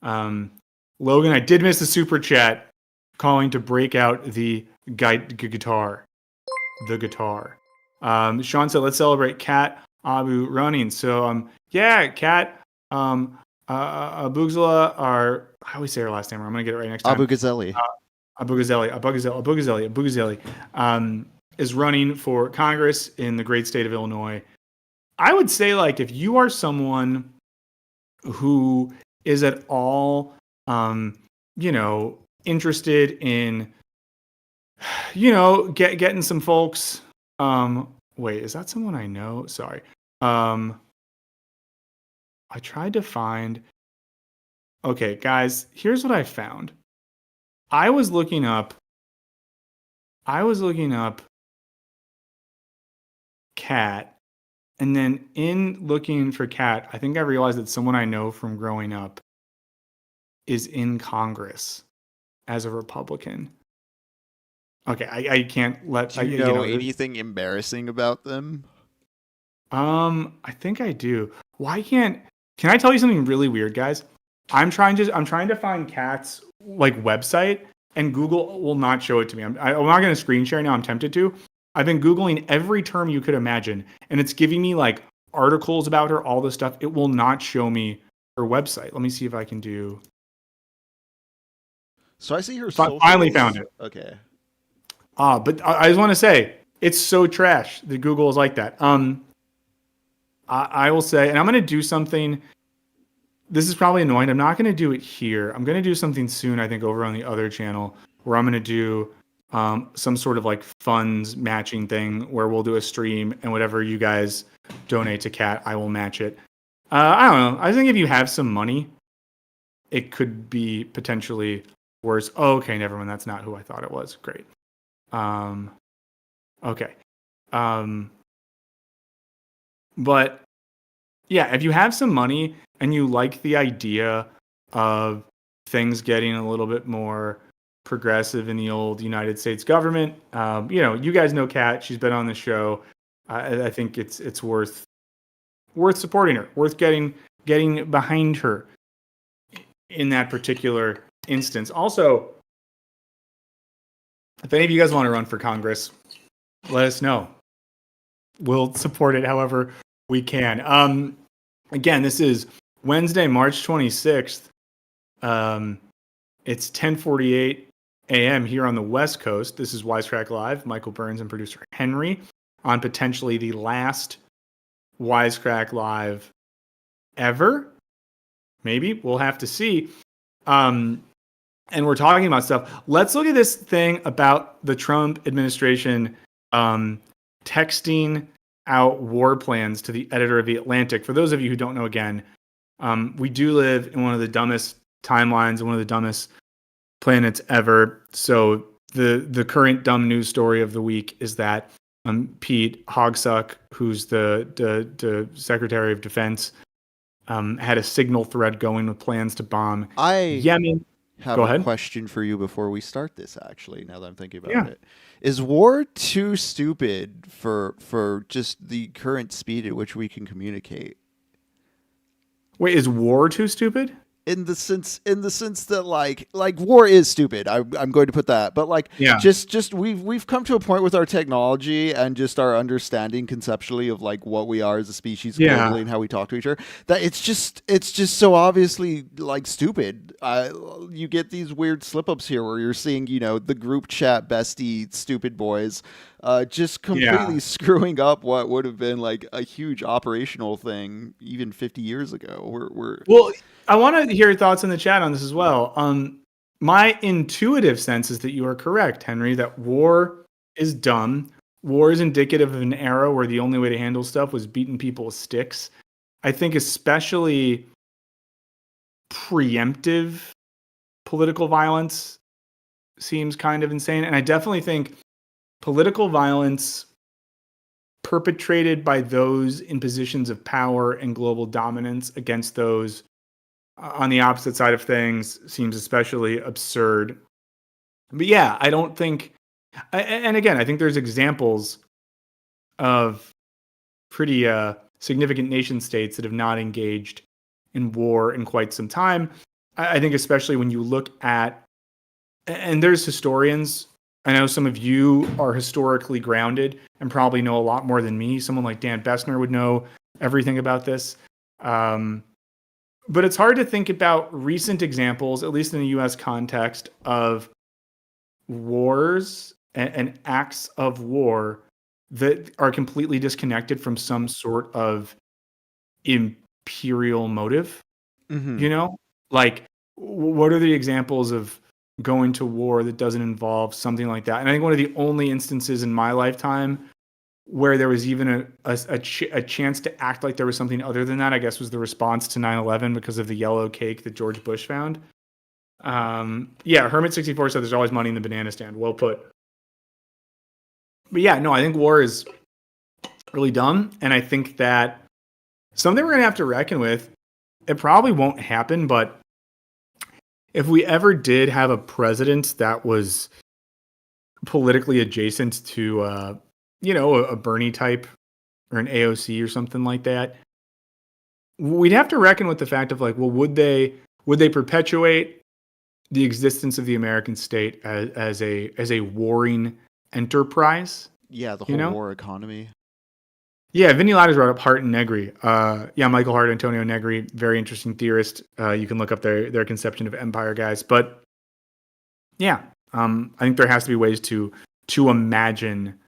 S2: Logan, I did miss the super chat calling to break out the guitar. The guitar. Sean said, let's celebrate Kat Abu running. So, yeah, Kat Abugzala, I always say her last name. I'm going to get it right next time.
S1: Abu Ghazali.
S2: Abugazeli is running for Congress in the great state of Illinois. I would say, like, if you are someone who is at all, interested in getting some folks. Wait, is that someone I know? Sorry. I tried to find. Okay, guys, here's what I found. I was looking up cat, and then in looking for cat, I think I realized that someone I know from growing up is in Congress as a Republican. Okay, I can't let.
S1: Do you know anything embarrassing about them?
S2: I think I do. Can I tell you something really weird, guys? I'm trying to find Cat's like website, and Google will not show it to me. I'm not going to screen share now. I'm tempted to. I've been Googling every term you could imagine, and it's giving me like articles about her, all this stuff. It will not show me her website. Let me see if I can do.
S1: So I see her.
S2: I finally found it.
S1: Okay.
S2: But I just want to say it's so trash that Google is like that. I will say, and I'm going to do something. This is probably annoying. I'm not going to do it here. I'm going to do something soon, I think, over on the other channel where I'm going to do some sort of like funds matching thing where we'll do a stream and whatever you guys donate to Cat, I will match it. I don't know. I think if you have some money, it could be potentially worse. Oh, okay, never mind. That's not who I thought it was. Great. Okay. But yeah, if you have some money and you like the idea of things getting a little bit more progressive in the old United States government, you guys know Kat. She's been on the show. I think it's worth supporting her, worth getting behind her in that particular instance. Also, if any of you guys want to run for Congress, let us know. We'll support it however we can. Again, this is Wednesday, March 26th. It's 10:48 a.m. here on the West Coast. This is Wisecrack Live. Michael Burns and producer Henry on potentially the last Wisecrack Live ever. Maybe. We'll have to see. And we're talking about stuff. Let's look at this thing about the Trump administration texting out war plans to the editor of The Atlantic. For those of you who don't know, again, we do live in one of the dumbest timelines and one of the dumbest planets ever. So the current dumb news story of the week is that Pete Hogsuck, who's the Secretary of Defense, had a signal thread going with plans to bomb Yemen.
S1: Have a question for you before we start this, actually, now that I'm thinking about it. Is war too stupid for just the current speed at which we can communicate?
S2: Wait, is war too stupid?
S1: In the sense that like war is stupid. I'm going to put that, but just we've come to a point with our technology and just our understanding conceptually of like what we are as a species globally and how we talk to each other, that it's just so obviously like stupid. You get these weird slip ups here where you're seeing the group chat bestie stupid boys just completely screwing up what would have been like a huge operational thing even 50 years ago.
S2: Well, I want to hear your thoughts in the chat on this as well. My intuitive sense is that you are correct, Henry, that war is dumb. War is indicative of an era where the only way to handle stuff was beating people with sticks. I think especially preemptive political violence seems kind of insane. And I definitely think political violence perpetrated by those in positions of power and global dominance against those on the opposite side of things seems especially absurd. But yeah, I don't think, and again, I think there's examples of pretty significant nation states that have not engaged in war in quite some time. I think especially when you look at, and there's historians, I know some of you are historically grounded and probably know a lot more than me. Someone like Dan Bessner would know everything about this. But it's hard to think about recent examples, at least in the U.S. context, of wars and acts of war that are completely disconnected from some sort of imperial motive. Mm-hmm. Like, what are the examples of going to war that doesn't involve something like that. And I think one of the only instances in my lifetime where there was even a chance to act like there was something other than that, I guess, was the response to 9/11 because of the yellow cake that George Bush found. Yeah, Hermit64 said there's always money in the banana stand. Well put. But yeah, no, I think war is really dumb. And I think that something we're going to have to reckon with. It probably won't happen, but if we ever did have a president that was politically adjacent to, a Bernie type or an AOC or something like that, we'd have to reckon with the fact of like, well, would they perpetuate the existence of the American state as a warring enterprise?
S1: Yeah, the whole war economy.
S2: Yeah, Vinny Ladders brought up Hart and Negri. Michael Hart, Antonio Negri, very interesting theorist. You can look up their conception of empire, guys. But yeah, I think there has to be ways to imagine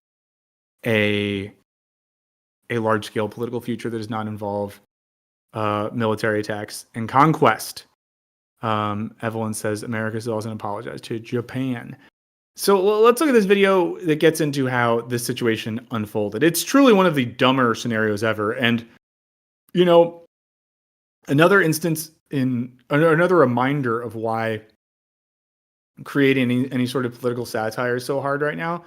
S2: a large scale political future that does not involve military attacks and conquest. Evelyn says America still hasn't apologized to Japan. So let's look at this video that gets into how this situation unfolded. It's truly one of the dumber scenarios ever. And, another instance another reminder of why creating any sort of political satire is so hard right now.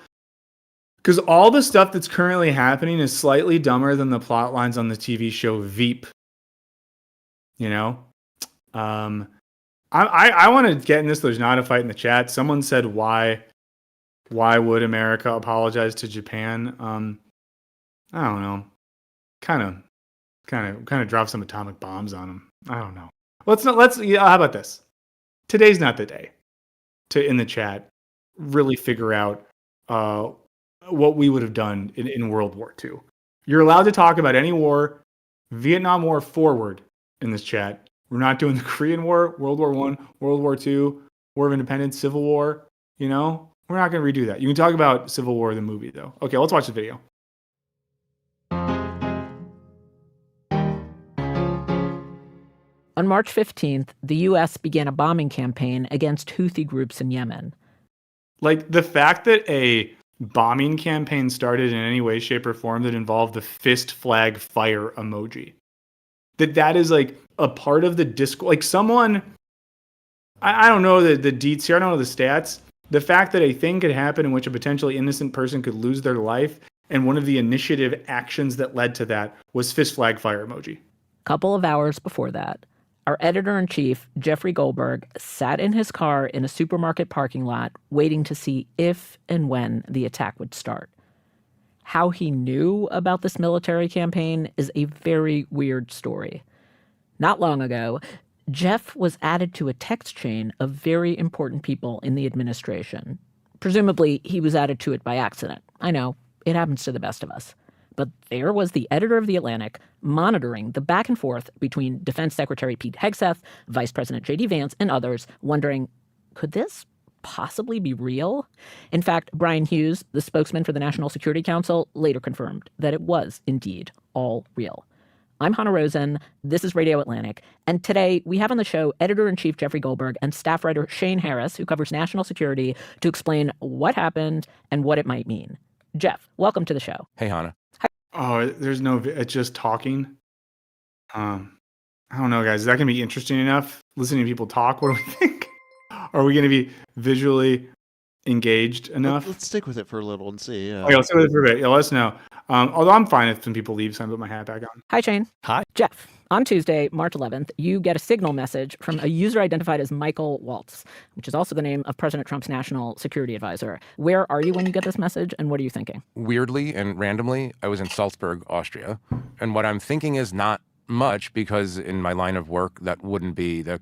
S2: Because all the stuff that's currently happening is slightly dumber than the plot lines on the TV show Veep. I want to get in this. There's not a fight in the chat. Someone said, why would America apologize to Japan? I don't know. Kind of drop some atomic bombs on them. I don't know. How about this? Today's not the day to, in the chat, really figure out what we would have done in World War II. You're allowed to talk about any war, Vietnam War forward in this chat. We're not doing the Korean War, World War I, World War II, War of Independence, Civil War, We're not going to redo that. You can talk about Civil War, the movie, though. Okay, let's watch the video.
S8: On March 15th, the U.S. began a bombing campaign against Houthi groups in Yemen.
S2: Like, the fact that a bombing campaign started in any way, shape, or form that involved the fist flag fire emoji. That is, like, a part of the discourse. Like, someone... I don't know the deets here. I don't know the stats. The fact that a thing could happen in which a potentially innocent person could lose their life, and one of the initiative actions that led to that was fist flag fire emoji.
S8: A couple of hours before that, our editor-in-chief, Jeffrey Goldberg, sat in his car in a supermarket parking lot waiting to see if and when the attack would start. How he knew about this military campaign is a very weird story. Not long ago, Jeff was added to a text chain of very important people in the administration. Presumably, he was added to it by accident. I know, it happens to the best of us. But there was the editor of The Atlantic monitoring the back and forth between Defense Secretary Pete Hegseth, Vice President J.D. Vance, and others, wondering, could this possibly be real? In fact, Brian Hughes, the spokesman for the National Security Council, later confirmed that it was indeed all real. I'm Hannah Rosen. This is Radio Atlantic. And today we have on the show editor-in-chief Jeffrey Goldberg and staff writer Shane Harris, who covers national security, to explain what happened and what it might mean. Jeff, welcome to the show.
S4: Hey, Hannah.
S2: Oh, there's no... It's just talking. I don't know, guys. Is that going to be interesting enough? Listening to people talk? What do we think? Are we going to be visually engaged enough?
S1: Let's stick with it for a little and see. Yeah.
S2: Okay, let's stick with it for a bit. Yeah, let us know. Although I'm fine if some people leave, so I put my hat back on.
S8: Hi, Shane.
S4: Hi.
S8: Jeff, on Tuesday, March 11th, you get a signal message from a user identified as Michael Waltz, which is also the name of President Trump's national security advisor. Where are you when you get this message, and what are you thinking?
S4: Weirdly and randomly, I was in Salzburg, Austria. And what I'm thinking is not much, because in my line of work, that wouldn't be the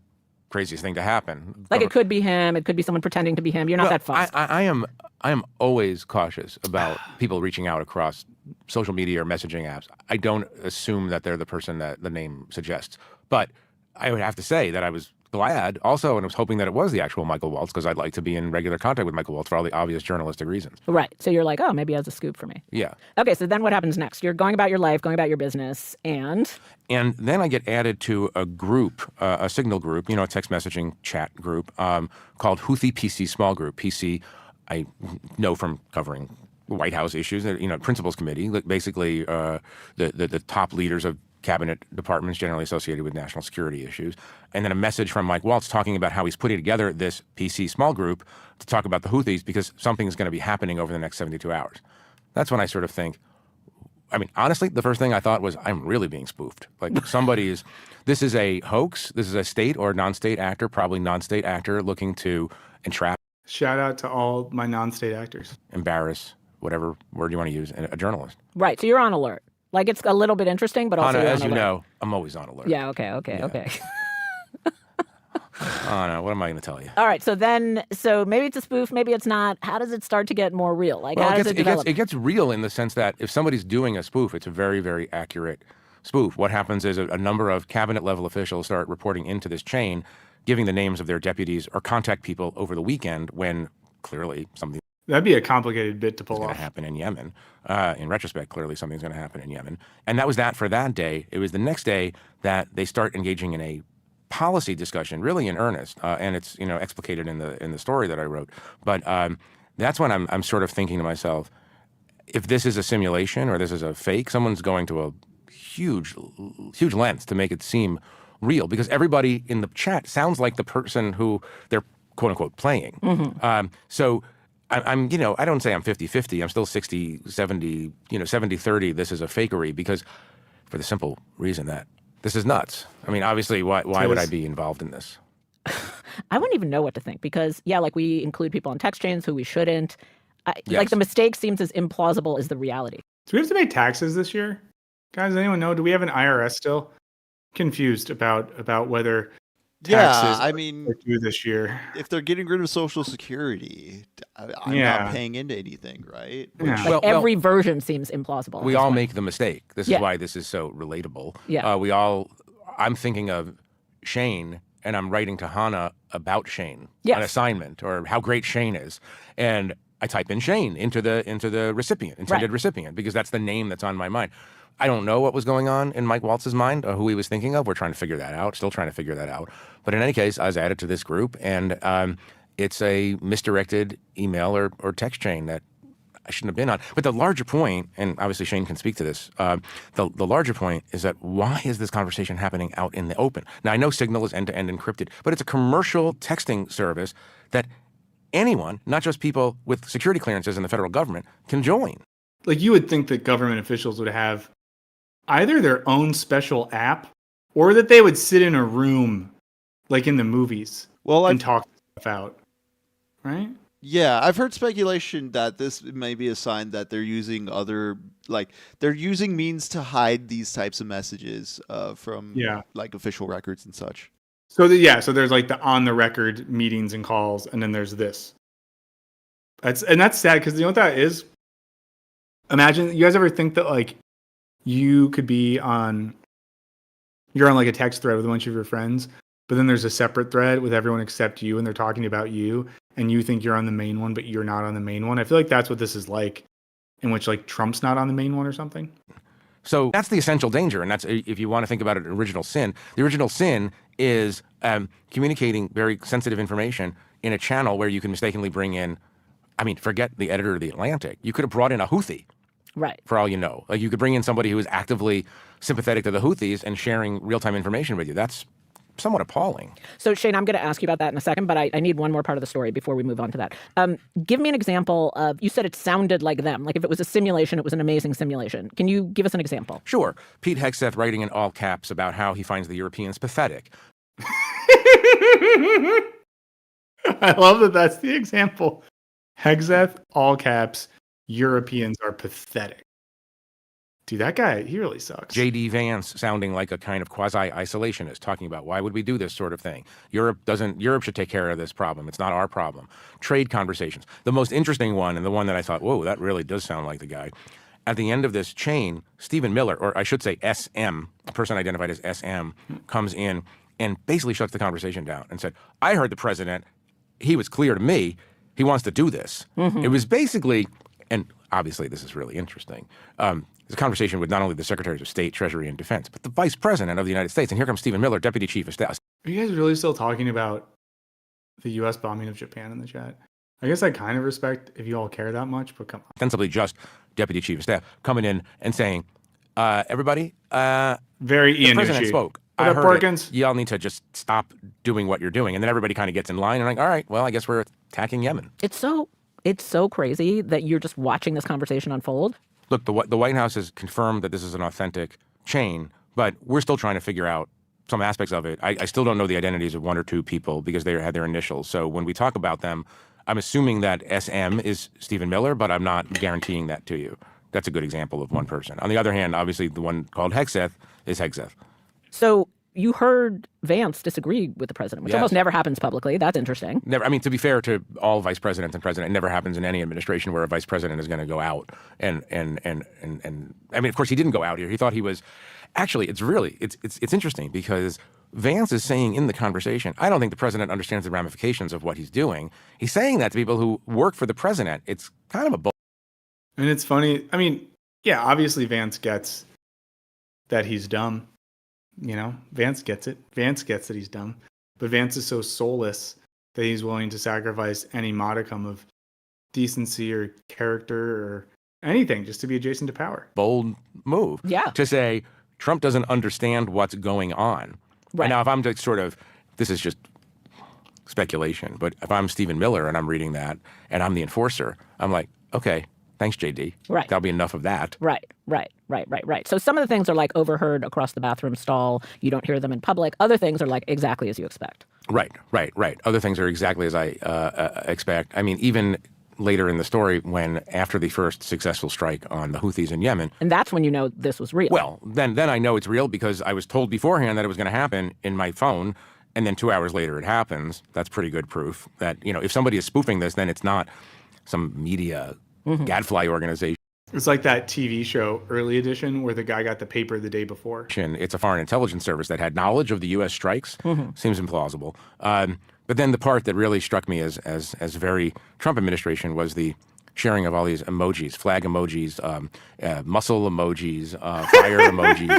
S4: craziest thing to happen.
S8: Like, it could be him. It could be someone pretending to be him. You're not that fussed.
S4: I am always cautious about people reaching out across social media or messaging apps. I don't assume that they're the person that the name suggests. But I would have to say that I was glad also, and I was hoping that it was the actual Michael Waltz, because I'd like to be in regular contact with Michael Waltz for all the obvious journalistic reasons.
S8: Right. So you're like, oh, maybe he has a scoop for me.
S4: Yeah.
S8: Okay, so then what happens next? You're going about your life, going about your business, and
S4: then I get added to a group, a Signal group, a text messaging chat group called Houthi PC Small Group. PC, I know from covering White House issues, Principals Committee, basically the top leaders of cabinet departments generally associated with national security issues. And then a message from Mike Waltz talking about how he's putting together this PC small group to talk about the Houthis because something's going to be happening over the next 72 hours. That's when I sort of think, honestly, the first thing I thought was, I'm really being spoofed. Like this is a hoax. This is a state or non-state actor, probably non-state actor looking to entrap.
S2: Shout out to all my non-state actors.
S4: Embarrass, whatever word you want to use, a journalist.
S8: Right. So you're on alert. Like, it's a little bit interesting, but also
S4: Anna,
S8: you're
S4: as
S8: on
S4: you
S8: alert.
S4: know, I'm always on alert.
S8: Yeah, okay.
S4: Oh, no, what am I going to tell you?
S8: All right, so maybe it's a spoof, maybe it's not. How does it start to get more real? Like,
S4: Well,
S8: how does it develop?
S4: It gets real in the sense that if somebody's doing a spoof, it's a very, very accurate spoof. What happens is a number of cabinet-level officials start reporting into this chain, giving the names of their deputies or contact people over the weekend when clearly something
S2: That'd be a complicated bit to pull
S4: going
S2: off.
S4: to happen in Yemen. In retrospect, clearly something's going to happen in Yemen. And that was that for that day. It was the next day that they start engaging in a policy discussion, really in earnest. And it's explicated in the story that I wrote. But that's when I'm sort of thinking to myself, if this is a simulation or this is a fake, someone's going to a huge lengths to make it seem real, because everybody in the chat sounds like the person who they're quote unquote playing. Mm-hmm. So I'm I don't say I'm 50-50. I'm still 60-70, 70-30. This is a fakery, because for the simple reason that this is nuts. Obviously, why would I be involved in this?
S8: I wouldn't even know what to think, because, we include people on text chains who we shouldn't.
S4: Yes.
S8: Like, the mistake seems as implausible as the reality.
S2: Do we have to pay taxes this year? Guys, anyone know? Do we have an IRS still? Confused about whether taxes are due this year.
S1: If they're getting rid of Social Security, I'm not paying into anything, right?
S2: Yeah.
S8: Every version seems implausible.
S4: We all make the mistake. This is why this is so relatable.
S8: Yeah.
S4: I'm thinking of Shane, and I'm writing to Hannah about Shane,
S8: yes.
S4: an assignment, or how great Shane is. And I type in Shane into the intended recipient, because that's the name that's on my mind. I don't know what was going on in Mike Waltz's mind, or who he was thinking of. We're trying to figure that out, still trying to figure that out. But in any case, I was added to this group, and it's a misdirected email or text chain that I shouldn't have been on. But the larger point, and obviously Shane can speak to this, the larger point is that why is this conversation happening out in the open? Now, I know Signal is end-to-end encrypted, but it's a commercial texting service that anyone, not just people with security clearances in the federal government, can join.
S2: Like, you would think that government officials would have either their own special app, or that they would sit in a room like in the movies and talk stuff out, right?
S1: Yeah, I've heard speculation that this may be a sign that they're using they're using means to hide these types of messages from official records and such.
S2: So there's like the on the record meetings and calls, and then there's this. That's sad, because you know what that is? Imagine, you guys ever think that like you could be you're on like a text thread with a bunch of your friends, but then there's a separate thread with everyone except you, and they're talking about you, and you think you're on the main one, but you're not on the main one. I feel like that's what this is like, in which like Trump's not on the main one or something.
S4: So that's the essential danger, and that's, if you want to think about it, original sin. The original sin is communicating very sensitive information in a channel where you can mistakenly bring in, forget the editor of The Atlantic. You could have brought in a Houthi.
S8: Right.
S4: For all you know. Like, you could bring in somebody who is actively sympathetic to the Houthis and sharing real-time information with you. That's somewhat appalling.
S8: So, Shane, I'm going to ask you about that in a second, but I need one more part of the story before we move on to that. Give me an example of, you said it sounded like them. Like, if it was a simulation, it was an amazing simulation. Can you give us an example?
S4: Sure. Pete Hegseth writing in all caps about how he finds the Europeans pathetic.
S2: I love that that's the example. Hegseth, all caps, Europeans are pathetic. Dude, that guy, he really sucks.
S4: J.D. Vance sounding like a kind of quasi-isolationist, talking about why would we do this sort of thing? Europe should take care of this problem. It's not our problem. Trade conversations. The most interesting one, and the one that I thought, whoa, that really does sound like the guy. At the end of this chain, Stephen Miller, or I should say SM, a person identified as SM, comes in and basically shuts the conversation down and said, I heard the president. He was clear to me. He wants to do this. It was basically, and obviously this is really interesting, it's a conversation with not only the Secretaries of State, Treasury, and Defense, but the Vice President of the United States. And here comes Stephen Miller, Deputy Chief of Staff.
S2: Are you guys really still talking about the U.S. bombing of Japan in the chat? I guess I kind of respect if you all care that much, but come on.
S4: Ostensibly just Deputy Chief of Staff coming in and saying, everybody,
S2: very
S4: the
S2: Ian
S4: president
S2: Nushi.
S4: spoke.
S2: What
S4: I
S2: up,
S4: heard
S2: Perkins?
S4: it. Y'all need to just stop doing what you're doing. And then everybody kind of gets in line and like, all right, well, I guess we're attacking Yemen.
S8: It's so crazy that you're just watching this conversation unfold.
S4: Look, the White House has confirmed that this is an authentic chain, but we're still trying to figure out some aspects of it. I still don't know the identities of one or two people because they had their initials. So when we talk about them, I'm assuming that SM is Stephen Miller, but I'm not guaranteeing that to you. That's a good example of one person. On the other hand, obviously the one called Hegseth is Hegseth.
S8: So you heard Vance disagree with the president, which almost never happens publicly. That's interesting.
S4: Never. I mean, to be fair to all vice presidents and president, it never happens in any administration where a vice president is going to go out and I mean, of course, he didn't go out here. He thought he was. Actually, it's interesting because Vance is saying in the conversation, I don't think the president understands the ramifications of what he's doing. He's saying that to people who work for the president. It's kind of a bull.
S2: And it's funny. I mean, yeah, obviously Vance gets that he's dumb. You know, Vance gets it. Vance gets that he's dumb. But Vance is so soulless that he's willing to sacrifice any modicum of decency or character or anything just to be adjacent to power.
S4: Bold move.
S8: Yeah.
S4: To say Trump doesn't understand what's going on.
S8: Right.
S4: And now, if I'm just sort of, this is just speculation, but if I'm Stephen Miller and I'm reading that and I'm the enforcer, I'm like, okay, thanks, JD.
S8: Right.
S4: That'll be enough of that.
S8: Right. So some of the things are like overheard across the bathroom stall. You don't hear them in public. Other things are like exactly as you expect.
S4: Right. Other things are exactly as I expect. I mean, even later in the story, when after the first successful strike on the Houthis in Yemen.
S8: And that's when you know this was real.
S4: Well, then I know it's real because I was told beforehand that it was going to happen in my phone. And then 2 hours later it happens. That's pretty good proof that, you know, if somebody is spoofing this, then it's not some media gadfly organization.
S2: It's like that TV show, Early Edition, where the guy got the paper the day before.
S4: It's a foreign intelligence service that had knowledge of the U.S. strikes. Seems implausible. But then the part that really struck me as very Trump administration was the sharing of all these emojis, flag emojis, muscle emojis, fire emojis.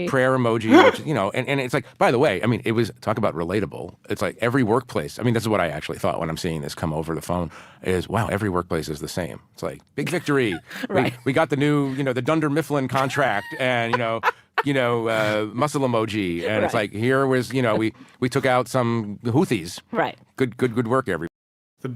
S4: Prayer emoji, which, you know, and it's like, by the way, I mean, it was, talk about relatable. It's like every workplace, I mean, this is what I actually thought when I'm seeing this come over the phone is, wow, every workplace is the same. It's like, big victory.
S8: Right.
S4: We got the new, you know, the Dunder Mifflin contract and, muscle emoji. And it's like, here was, you know, we took out some Houthis.
S8: Right.
S4: Good work, everybody.
S2: The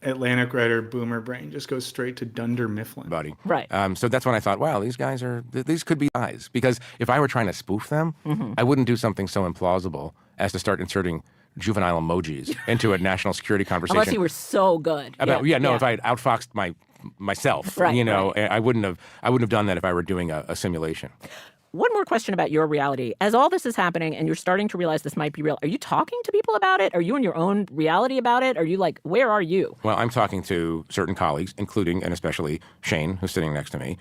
S2: Atlantic writer Boomer Brain just goes straight to Dunder Mifflin.
S8: Right.
S4: So that's when I thought, wow, these guys these could be guys. Because if I were trying to spoof them, I wouldn't do something so implausible as to start inserting juvenile emojis into a national security conversation.
S8: Unless you were so good.
S4: If I had outfoxed myself, I wouldn't have done that if I were doing a simulation.
S8: One more question about your reality. As all this is happening and you're starting to realize this might be real, are you talking to people about it? Are you in your own reality about it? Are you like, where are you?
S4: Well, I'm talking to certain colleagues, including and especially Shane, who's sitting next to me.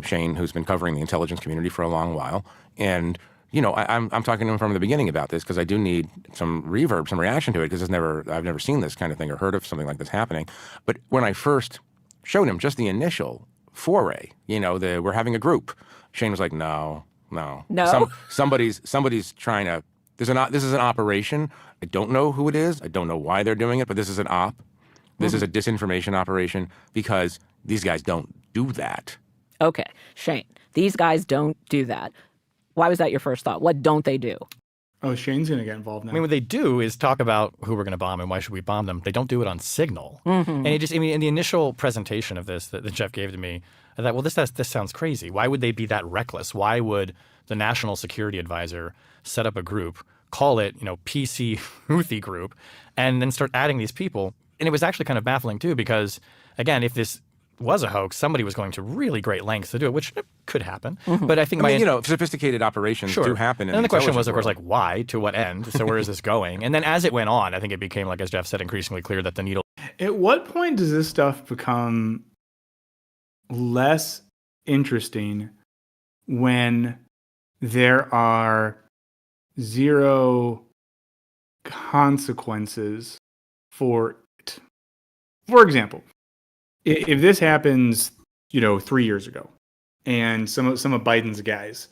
S4: Shane, who's been covering the intelligence community for a long while. And, you know, I'm talking to him from the beginning about this because I do need some reverb, some reaction to it because I've never seen this kind of thing or heard of something like this happening. But when I first showed him just the initial foray, you know, we're having a group, Shane was like, no. Somebody's trying to. This is an operation. I don't know who it is. I don't know why they're doing it, but this is an op. This is a disinformation operation because these guys don't do that.
S8: Okay, Shane, these guys don't do that. Why was that your first thought? What don't they do?
S2: Oh, Shane's going to get involved now.
S9: I mean, what they do is talk about who we're going to bomb and why should we bomb them. They don't do it on signal. And in the initial presentation of this that Jeff gave to me, I thought, well, this sounds crazy. Why would they be that reckless? Why would the National Security Advisor set up a group, call it, PC Houthi group, and then start adding these people? And it was actually kind of baffling too, because again, if this was a hoax, somebody was going to really great lengths to do it, which could happen. But I think
S4: sophisticated operations do happen.
S9: And then the question was, of course, like, why? To what end? So where is this going? And then as it went on, I think it became, like as Jeff said, increasingly clear that the needle.
S2: At what point does this stuff become less interesting when there are zero consequences for it. For example, if this happens, 3 years ago, and some of Biden's guys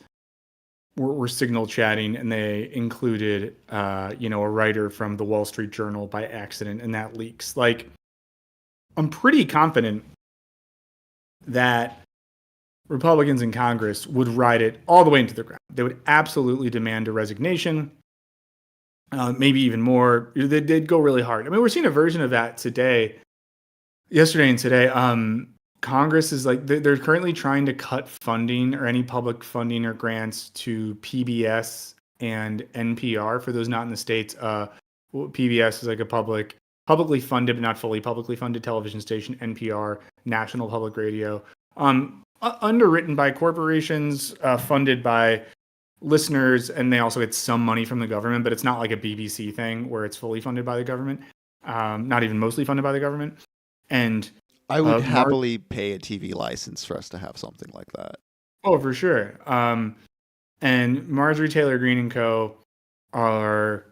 S2: were signal chatting, and they included, a writer from the Wall Street Journal by accident, and that leaks. Like, I'm pretty confident that Republicans in Congress would ride it all the way into the ground. They would absolutely demand a resignation, maybe even more. They'd go really hard. I mean, we're seeing a version of that yesterday and today. Congress is like, they're currently trying to cut funding or any public funding or grants to PBS and NPR. For those not in the States, PBS is like a publicly funded, but not fully publicly funded television station. NPR, National Public Radio, underwritten by corporations, funded by listeners, and they also get some money from the government, but it's not like a BBC thing where it's fully funded by the government, not even mostly funded by the government. And
S1: I would happily pay a TV license for us to have something like that.
S2: Oh, for sure. And Marjorie Taylor Greene and co. are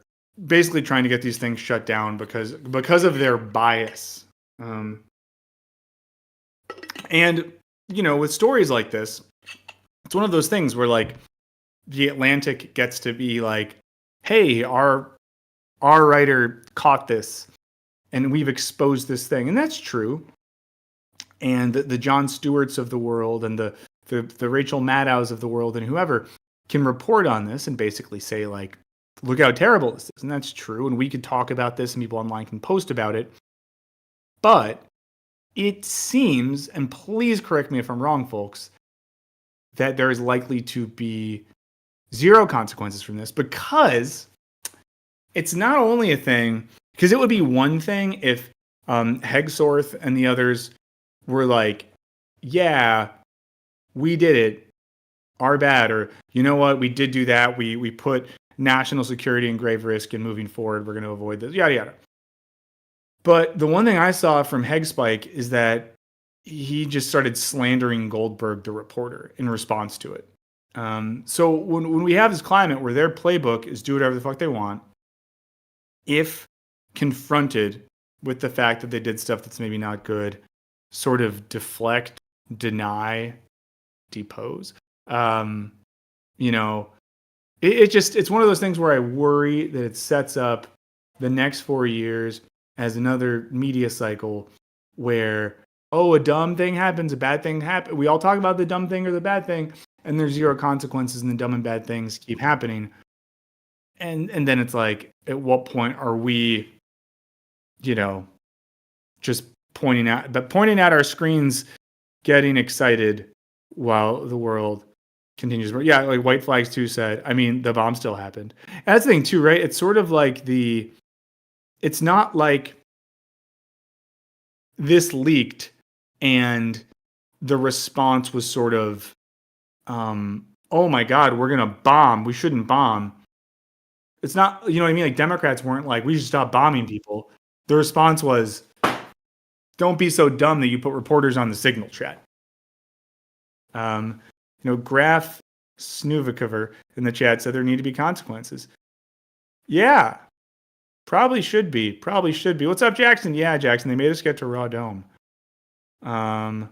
S2: basically trying to get these things shut down because of their bias. And, with stories like this, it's one of those things where, like, the Atlantic gets to be like, hey, our writer caught this and we've exposed this thing. And that's true. And the Jon Stewarts of the world and the Rachel Maddows of the world and whoever can report on this and basically say, like, look how terrible this is. And that's true. And we could talk about this and people online can post about it. But it seems, and please correct me if I'm wrong, folks, that there is likely to be zero consequences from this, because it's not only a thing, because it would be one thing if Hegsorth and the others were like, yeah, we did it, our bad, or you know what, we did do that, we put national security in grave risk, and moving forward we're going to avoid this, yada yada. But the one thing I saw from Hegspike is that he just started slandering Goldberg, the reporter, in response to it. So when we have this climate where their playbook is do whatever the fuck they want, if confronted with the fact that they did stuff that's maybe not good, sort of deflect, deny, depose. It's one of those things where I worry that it sets up the next 4 years as another media cycle where, a dumb thing happens, a bad thing happens. We all talk about the dumb thing or the bad thing, and there's zero consequences, and the dumb and bad things keep happening. And then it's like, at what point are we, just pointing at our screens, getting excited while the world continues? Yeah, like White Flags 2 said, I mean, the bomb still happened. And that's the thing too, right? It's sort of like it's not like this leaked and the response was sort of, oh my God, we're going to bomb. We shouldn't bomb. It's not, you know what I mean? Like, Democrats weren't like, we should stop bombing people. The response was, don't be so dumb that you put reporters on the signal chat. Graf Snuvikover in the chat said there need to be consequences. Yeah, probably should be. What's up, Jackson? Yeah, Jackson, they made us get to Raw Dome. How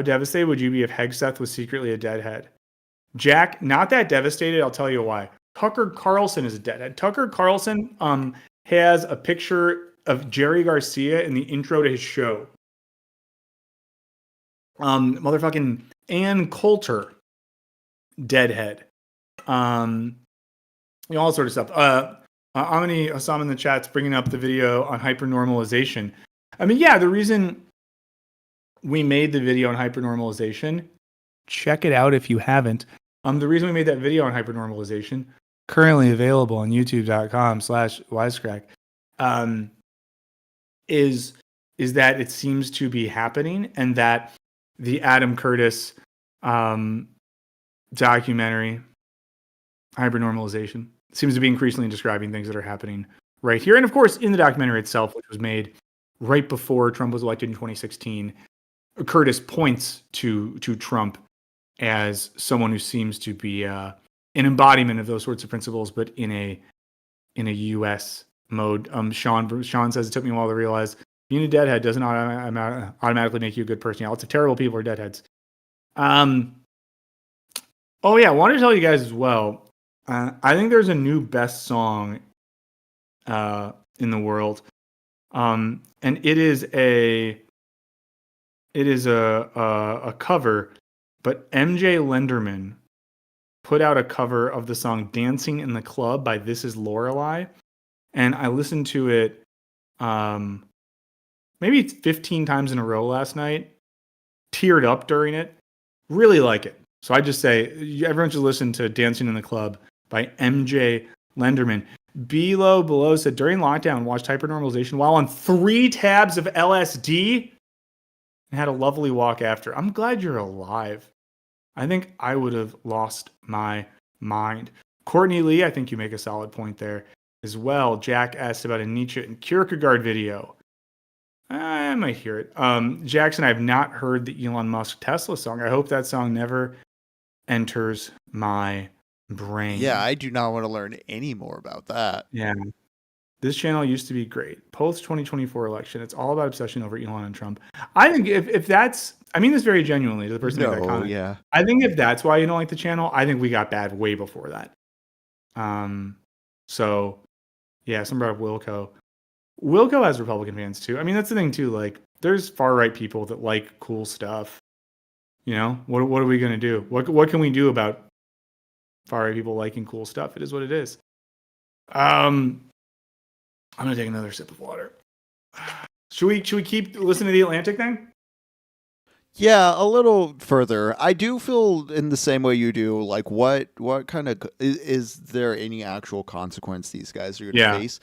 S2: devastated would you be if Hegseth was secretly a deadhead? Jack, not that devastated. I'll tell you why. Tucker Carlson is a deadhead. Tucker Carlson has a picture of Jerry Garcia in the intro to his show. Motherfucking Ann Coulter, deadhead. All sort of stuff. Amini Hasan in the chat's bringing up the video on hypernormalization. I mean, yeah, the reason we made the video on hypernormalization, check it out if you haven't. The reason we made that video on hypernormalization, currently available on youtube.com/wisecrack, is that it seems to be happening, and that the Adam Curtis documentary, Hypernormalization, seems to be increasingly describing things that are happening right here. And of course, in the documentary itself, which was made right before Trump was elected in 2016, Curtis points to Trump as someone who seems to be an embodiment of those sorts of principles, but in a U.S. mode. Sean says it took me a while to realize being a deadhead doesn't automatically make you a good person. Yeah, lots of terrible people are deadheads. Oh yeah, I wanted to tell you guys as well. I think there's a new best song in the world, and it is a cover, but MJ Lenderman put out a cover of the song "Dancing in the Club" by This Is Lorelei, and I listened to it maybe 15 times in a row last night. Teared up during it. Really like it. So I just say everyone should listen to "Dancing in the Club" by MJ Lenderman. Below said during lockdown, watched hypernormalization while on 3 tabs of LSD and had a lovely walk after. I'm glad you're alive. I think I would have lost my mind. Courtney Lee, I think you make a solid point there as well. Jack asked about a Nietzsche and Kierkegaard video. I might hear it. Jackson, I have not heard the Elon Musk Tesla song. I hope that song never enters my brain.
S1: Yeah, I do not want to learn any more about that.
S2: Yeah. This channel used to be great. Post 2024 election, it's all about obsession over Elon and Trump. I think if that's, I mean this very genuinely to the person who made that comment.
S1: Yeah.
S2: I think if that's why you don't like the channel, I think we got bad way before that. So yeah, some brought up Wilco. Wilco has Republican fans too. I mean, that's the thing too. Like, there's far right people that like cool stuff. You know, what are we gonna do? What can we do about far right people liking cool stuff? It is what it is. I'm gonna take another sip of water. Should we keep listening to the Atlantic thing?
S1: Yeah, a little further. I do feel in the same way you do. Like, what kind of is there any actual consequence these guys are going to face?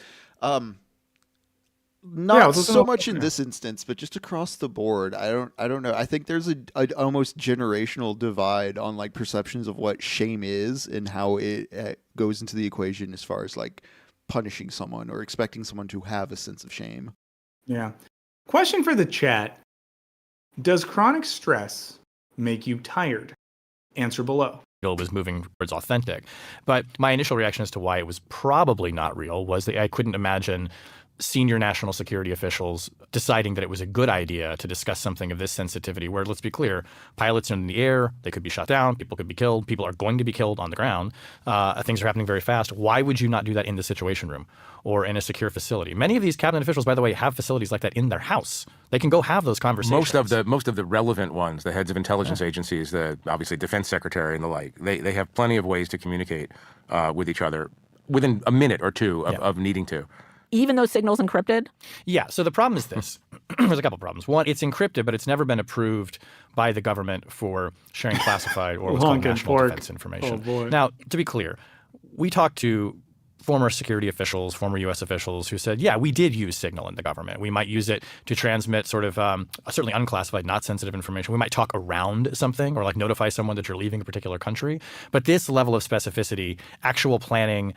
S1: Not so much in this instance, but just across the board. I don't know. I think there's a almost generational divide on like perceptions of what shame is and how it goes into the equation as far as like punishing someone or expecting someone to have a sense of shame.
S2: Yeah. Question for the chat. Does chronic stress make you tired? Answer below.
S9: It was moving towards authentic. But my initial reaction as to why it was probably not real was that I couldn't imagine senior national security officials deciding that it was a good idea to discuss something of this sensitivity where, let's be clear, pilots are in the air, they could be shot down, people could be killed, people are going to be killed on the ground. Things are happening very fast. Why would you not do that in the Situation Room or in a secure facility? Many of these cabinet officials, by the way, have facilities like that in their house. They can go have those conversations.
S4: Most of the relevant ones, the heads of intelligence agencies, the obviously defense secretary and the like, they have plenty of ways to communicate with each other within a minute or two of needing to.
S8: Even those signals encrypted?
S9: Yeah. So the problem is this. There's a couple problems. One, it's encrypted, but it's never been approved by the government for sharing classified or what's called national defense information.
S2: Oh, boy.
S9: Now, to be clear, we talked to former security officials, former U.S. officials who said, yeah, we did use Signal in the government. We might use it to transmit sort of certainly unclassified, not sensitive information. We might talk around something or like notify someone that you're leaving a particular country. But this level of specificity, actual planning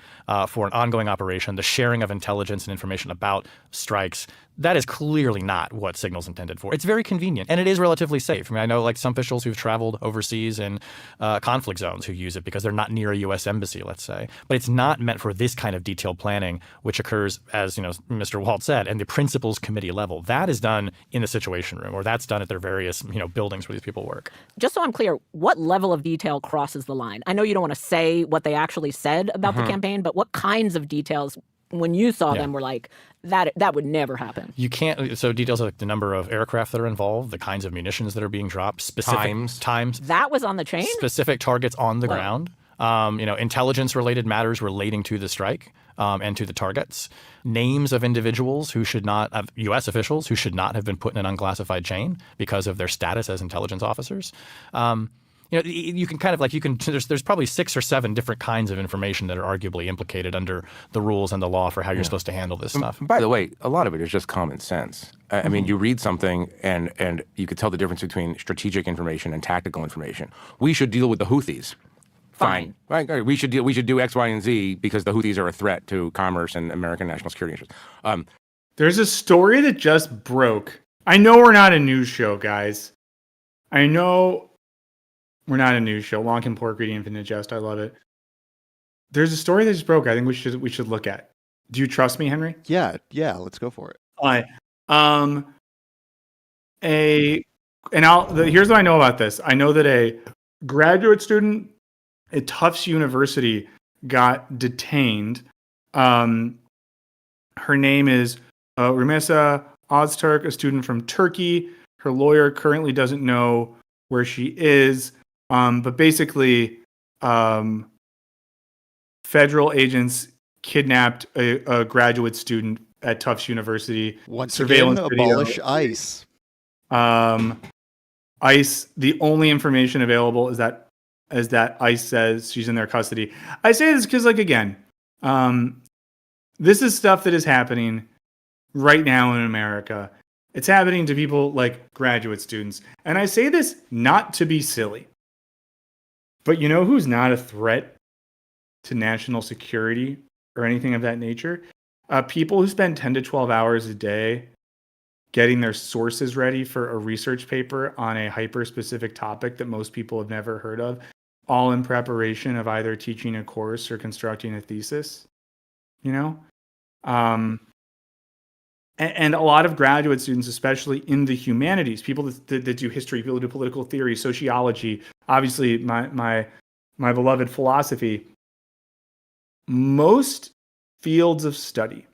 S9: for an ongoing operation, the sharing of intelligence and information about strikes, that is clearly not what Signal's intended for. It's very convenient, and it is relatively safe. I mean, I know like some officials who've traveled overseas in conflict zones who use it because they're not near a U.S. embassy, let's say. But it's not meant for this kind of detailed planning, which occurs, as Mr. Walt said, in the principals committee level. That is done in the Situation Room, or that's done at their various buildings where these people work.
S8: Just so I'm clear, what level of detail crosses the line? I know you don't want to say what they actually said about the campaign, but what kinds of details, when you saw them, were like, that would never happen?
S9: You can't. So details like the number of aircraft that are involved, the kinds of munitions that are being dropped, specific times.
S8: That was on the chain?
S9: Specific targets on the ground. Intelligence-related matters relating to the strike and to the targets. Names of individuals who should not have, U.S. officials who should not have been put in an unclassified chain because of their status as intelligence officers. You can kind of there's probably 6 or 7 different kinds of information that are arguably implicated under the rules and the law for how you're supposed to handle this stuff.
S4: By the way, a lot of it is just common sense. I mean, you read something and you could tell the difference between strategic information and tactical information. We should deal with the Houthis. Fine. Right. We should do X, Y, and Z because the Houthis are a threat to commerce and American national security interests.
S2: There's a story that just broke. I know we're not a news show, guys. I know we're not a news show. Long and pork, greedy, infinite jest. I love it. there's a story that just broke. I think we should look at. Do you trust me, Henry?
S1: Yeah, let's go for it.
S2: All right. Here's what I know about this. I know that a graduate student at Tufts University got detained. Her name is Rumesa Ozturk, a student from Turkey. Her lawyer currently doesn't know where she is, but basically, federal agents kidnapped a graduate student at Tufts University.
S1: Once again, abolish ICE.
S2: ICE. The only information available is that ICE says she's in their custody. I say this because, like, again, this is stuff that is happening right now in America. It's happening to people like graduate students, and I say this not to be silly, but you know who's not a threat to national security or anything of that nature? People who spend 10 to 12 hours a day getting their sources ready for a research paper on a hyper-specific topic that most people have never heard of, all in preparation of either teaching a course or constructing a thesis, you know? And a lot of graduate students, especially in the humanities, people that do history, people who do political theory, sociology, obviously my beloved philosophy, most fields of study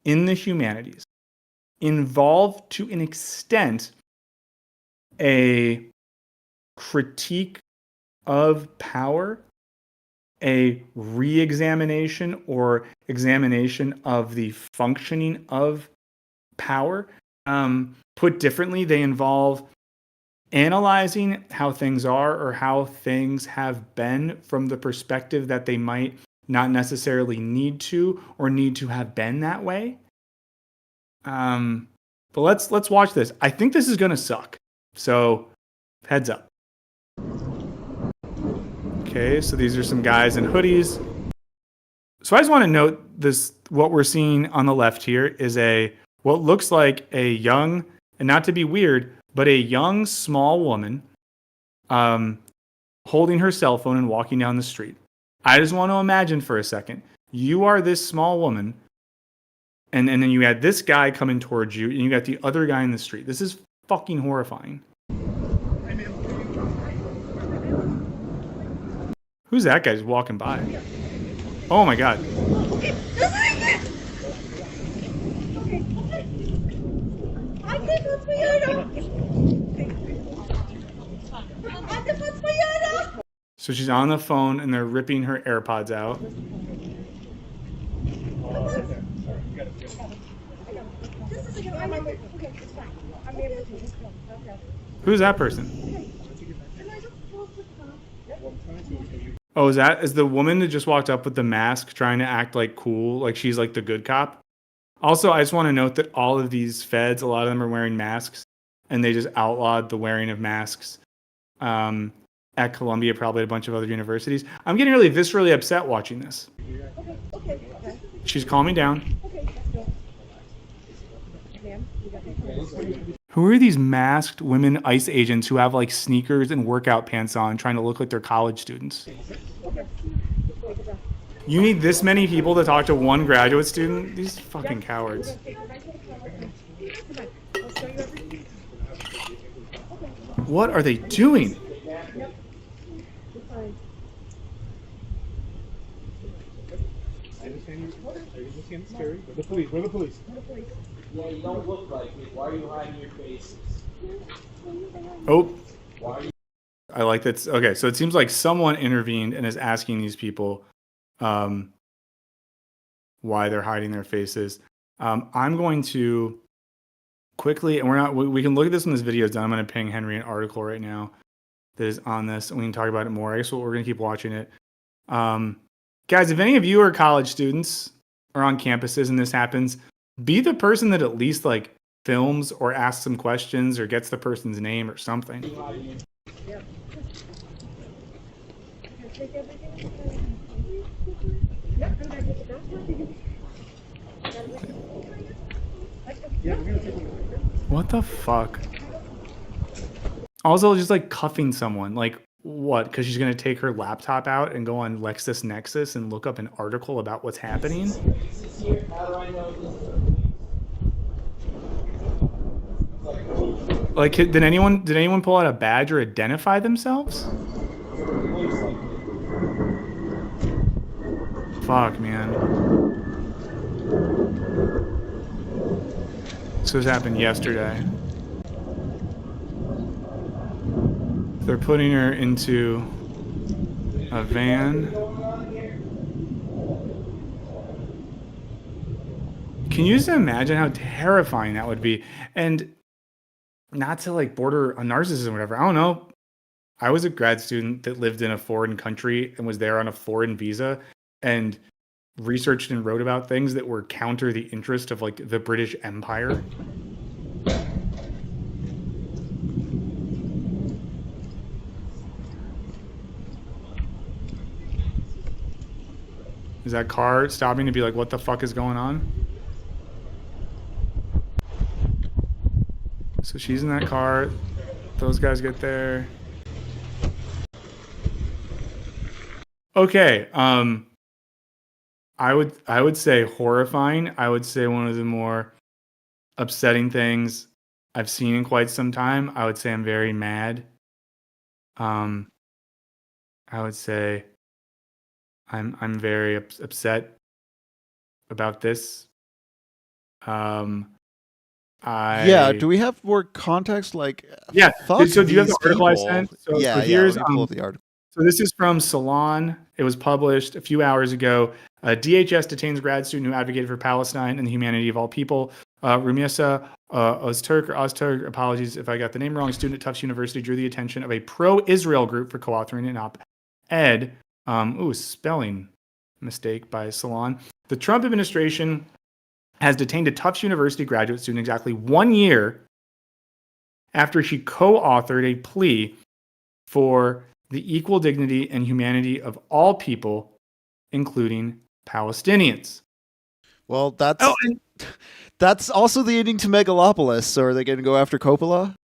S2: in the humanities involve, to an extent, a critique of power, a re-examination or examination of the functioning of power. Put differently, they involve analyzing how things are or how things have been from the perspective that they might not necessarily need to or need to have been that way. But let's watch this. I think this is gonna suck. So heads up. Okay, so these are some guys in hoodies. So I just want to note this. What we're seeing on the left here is what looks like a young, and not to be weird, but a young small woman holding her cell phone and walking down the street. I just want to imagine for a second, you are this small woman, and then you had this guy coming towards you, and you got the other guy in the street. This is fucking horrifying. Who's that guy just walking by? Oh my god. So she's on the phone and they're ripping her AirPods out. Who's that person? Oh, is the woman that just walked up with the mask trying to act like cool, like she's like the good cop? Also, I just want to note that all of these feds, a lot of them are wearing masks, and they just outlawed the wearing of masks at Columbia, probably a bunch of other universities. I'm getting really viscerally upset watching this. She's calming down. Who are these masked women ICE agents who have like sneakers and workout pants on trying to look like they're college students? You need this many people to talk to one graduate student? These fucking cowards. What are they doing?
S10: Where the police? Yeah, you don't look like it. Why are you hiding your faces?
S2: Oh. I like that. Okay, so it seems like someone intervened and is asking these people why they're hiding their faces. I'm going to quickly, and we can look at this when this video is done. I'm going to ping Henry an article right now that is on this, and we can talk about it more. I guess we're going to keep watching it. Guys, if any of you are college students or on campuses and this happens, be the person that at least like films or asks some questions or gets the person's name or something. What the fuck? Also, just like cuffing someone. Like, What? Because she's going to take her laptop out and go on LexisNexis and look up an article about what's happening?
S10: How do I know this is
S2: Like, did anyone pull out a badge or identify themselves? Fuck, man. So this happened yesterday. They're putting her into a van. Can you just imagine how terrifying that would be? And not to like border on narcissism or whatever. I don't know. I was a grad student that lived in a foreign country and was there on a foreign visa and researched and wrote about things that were counter the interest of like the British Empire. Is that car stopping to be like, what the fuck is going on? So she's in that car. Those guys get there. Okay. I would say horrifying. I would say one of the more upsetting things I've seen in quite some time. I would say I'm very mad. I would say I'm very upset about this.
S1: Do we have more context? Like,
S2: yeah.
S1: fuck
S2: So do you have the
S1: these
S2: article I
S1: people.
S2: sent? So
S1: Yeah,
S2: here's
S1: let me pull up the article.
S2: So this is from Salon. It was published a few hours ago. DHS detains grad student who advocated for Palestine and the humanity of all people. Rumiysa Ozturk, apologies if I got the name wrong, student at Tufts University, drew the attention of a pro-Israel group for co-authoring an op-ed. Spelling mistake by Salon. The Trump administration has detained a Tufts University graduate student exactly 1 year after she co-authored a plea for the equal dignity and humanity of all people, including Palestinians.
S1: Well, that's also the ending to Megalopolis. So are they going to go after Coppola?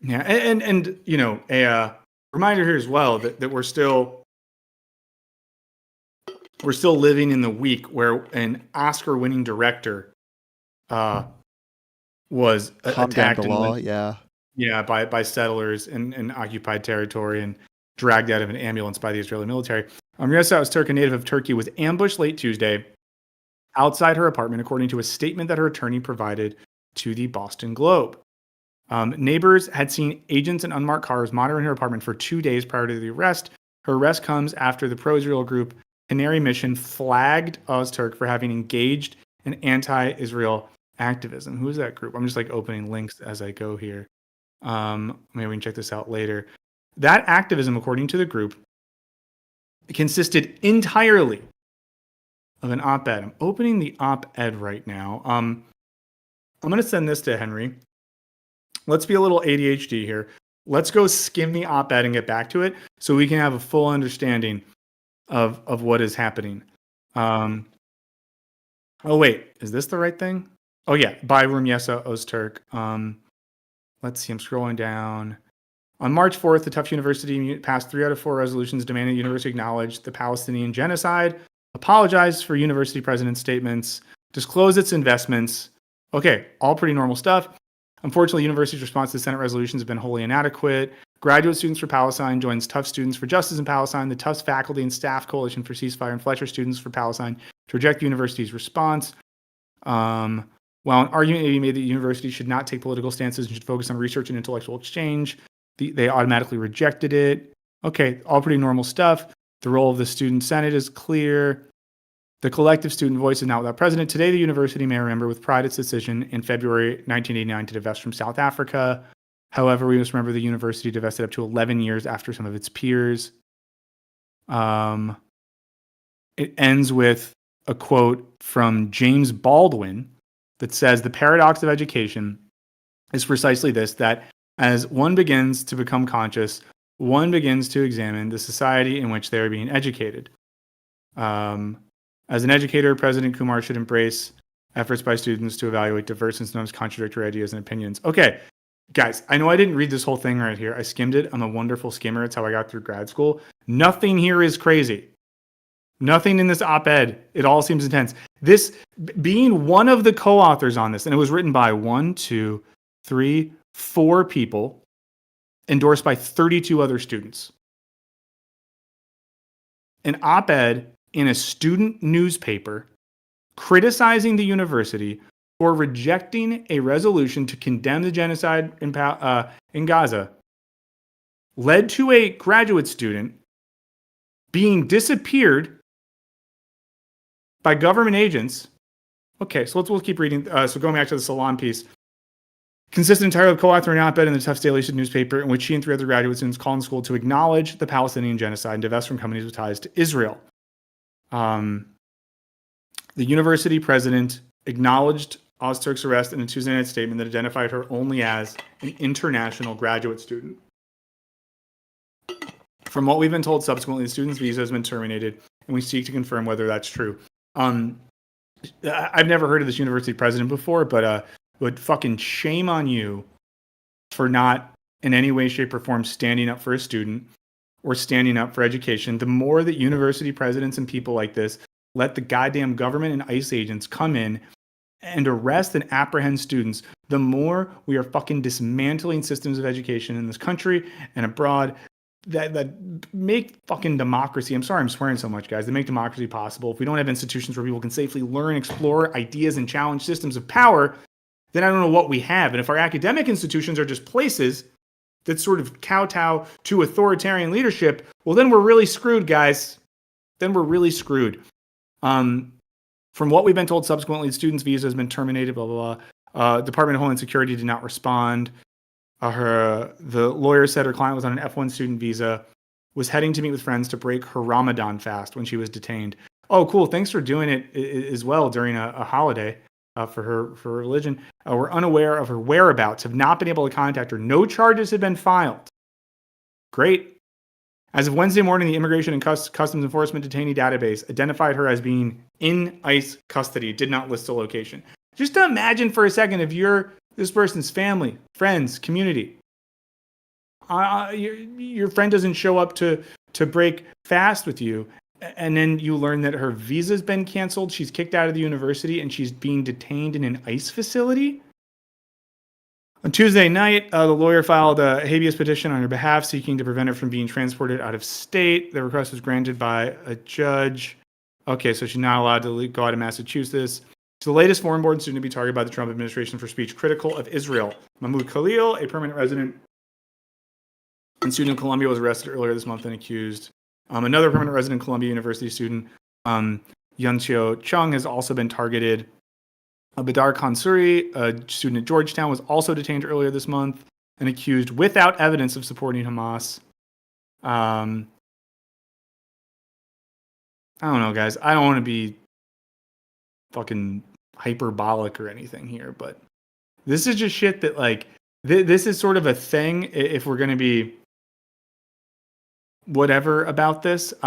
S2: Yeah, and you know, a reminder here as well that we're still living in the week where an Oscar-winning director was attacked by settlers in occupied territory and dragged out of an ambulance by the Israeli military. Musa Ozturk, a native of Turkey, was ambushed late Tuesday outside her apartment, according to a statement that her attorney provided to the Boston Globe. Neighbors had seen agents in unmarked cars monitoring her apartment for 2 days prior to the arrest. Her arrest comes after the pro-Israel group Canary Mission flagged Ozturk for having engaged in anti-Israel activism. Who is that group? I'm just like opening links as I go here. Maybe we can check this out later. That activism, according to the group, consisted entirely of an op-ed. I'm opening the op-ed right now. I'm going to send this to Henry. Let's be a little ADHD here. Let's go skim the op-ed and get back to it so we can have a full understanding of what is happening. Oh, wait. Is this the right thing? Oh, yeah. By Rumiysa Ozturk. Let's see. I'm scrolling down. On March 4th, the Tufts University passed 3 out of 4 resolutions demanding the university acknowledge the Palestinian genocide, apologize for university president's statements, disclose its investments. Okay, all pretty normal stuff. Unfortunately, the university's response to the Senate resolutions has been wholly inadequate. Graduate Students for Palestine joins Tufts Students for Justice in Palestine, the Tufts Faculty and Staff Coalition for Ceasefire, and Fletcher Students for Palestine to reject the university's response. While an argument may be made that the university should not take political stances and should focus on research and intellectual exchange, they automatically rejected it. Okay, all pretty normal stuff. The role of the Student Senate is clear. The collective student voice is not without precedent. Today, the university may remember with pride its decision in February 1989 to divest from South Africa. However, we must remember the university divested up to 11 years after some of its peers. It ends with a quote from James Baldwin that says, "The paradox of education is precisely this, that as one begins to become conscious, one begins to examine the society in which they are being educated. As an educator, President Kumar should embrace efforts by students to evaluate diverse and sometimes contradictory ideas and opinions." Okay, guys, I know I didn't read this whole thing right here. I skimmed it. I'm a wonderful skimmer. It's how I got through grad school. Nothing here is crazy. Nothing in this op-ed. It all seems intense. This being one of the co-authors on this, and it was written by 4 people, endorsed by 32 other students. An op-ed in a student newspaper criticizing the university for rejecting a resolution to condemn the genocide in Gaza led to a graduate student being disappeared by government agents. Okay, so we'll keep reading. So going back to the Salon piece, consisted entirely of co-authoring an op-ed in the Tufts Daily newspaper in which she and 3 other graduate students called on school to acknowledge the Palestinian genocide and divest from companies with ties to Israel. The university president acknowledged Ozturk's arrest in a Tuesday night statement that identified her only as an international graduate student. From what we've been told, subsequently, the student's visa has been terminated, and we seek to confirm whether that's true. I've never heard of this university president before, but fucking shame on you for not in any way, shape, or form standing up for a student or standing up for education. The more that university presidents and people like this let the goddamn government and ICE agents come in and arrest and apprehend students, the more we are fucking dismantling systems of education in this country and abroad that make fucking democracy. I'm sorry I'm swearing so much, guys. They make democracy possible. If we don't have institutions where people can safely learn, explore ideas, and challenge systems of power, then I don't know what we have. And if our academic institutions are just places that sort of kowtow to authoritarian leadership, well, then we're really screwed, guys. Then we're really screwed. From what we've been told, subsequently, the student's visa has been terminated, blah, blah, blah. Department of Homeland Security did not respond. The lawyer said her client was on an F1 student visa, was heading to meet with friends to break her Ramadan fast when she was detained. Oh, cool. Thanks for doing it as well during a holiday for her religion. We're unaware of her whereabouts, have not been able to contact her. No charges have been filed. Great. As of Wednesday morning, the Immigration and Customs Enforcement detainee database identified her as being in ICE custody, did not list a location. Just to imagine for a second if you're this person's family, friends, community. Your friend doesn't show up to break fast with you, and then you learn that her visa's been canceled, she's kicked out of the university, and she's being detained in an ICE facility. On Tuesday night, the lawyer filed a habeas petition on her behalf, seeking to prevent her from being transported out of state. The request was granted by a judge. Okay, so she's not allowed to go out of Massachusetts. She's the latest foreign-born student to be targeted by the Trump administration for speech critical of Israel. Mahmoud Khalil, a permanent resident and student in Columbia, was arrested earlier this month and accused. Another permanent resident Columbia University student, Yunchio Chung, has also been targeted. Badar Khansuri, a student at Georgetown, was also detained earlier this month and accused without evidence of supporting Hamas. I don't know, guys. I don't want to be fucking hyperbolic or anything here, but this is just shit that, like, this is sort of a thing if we're going to be whatever about this. This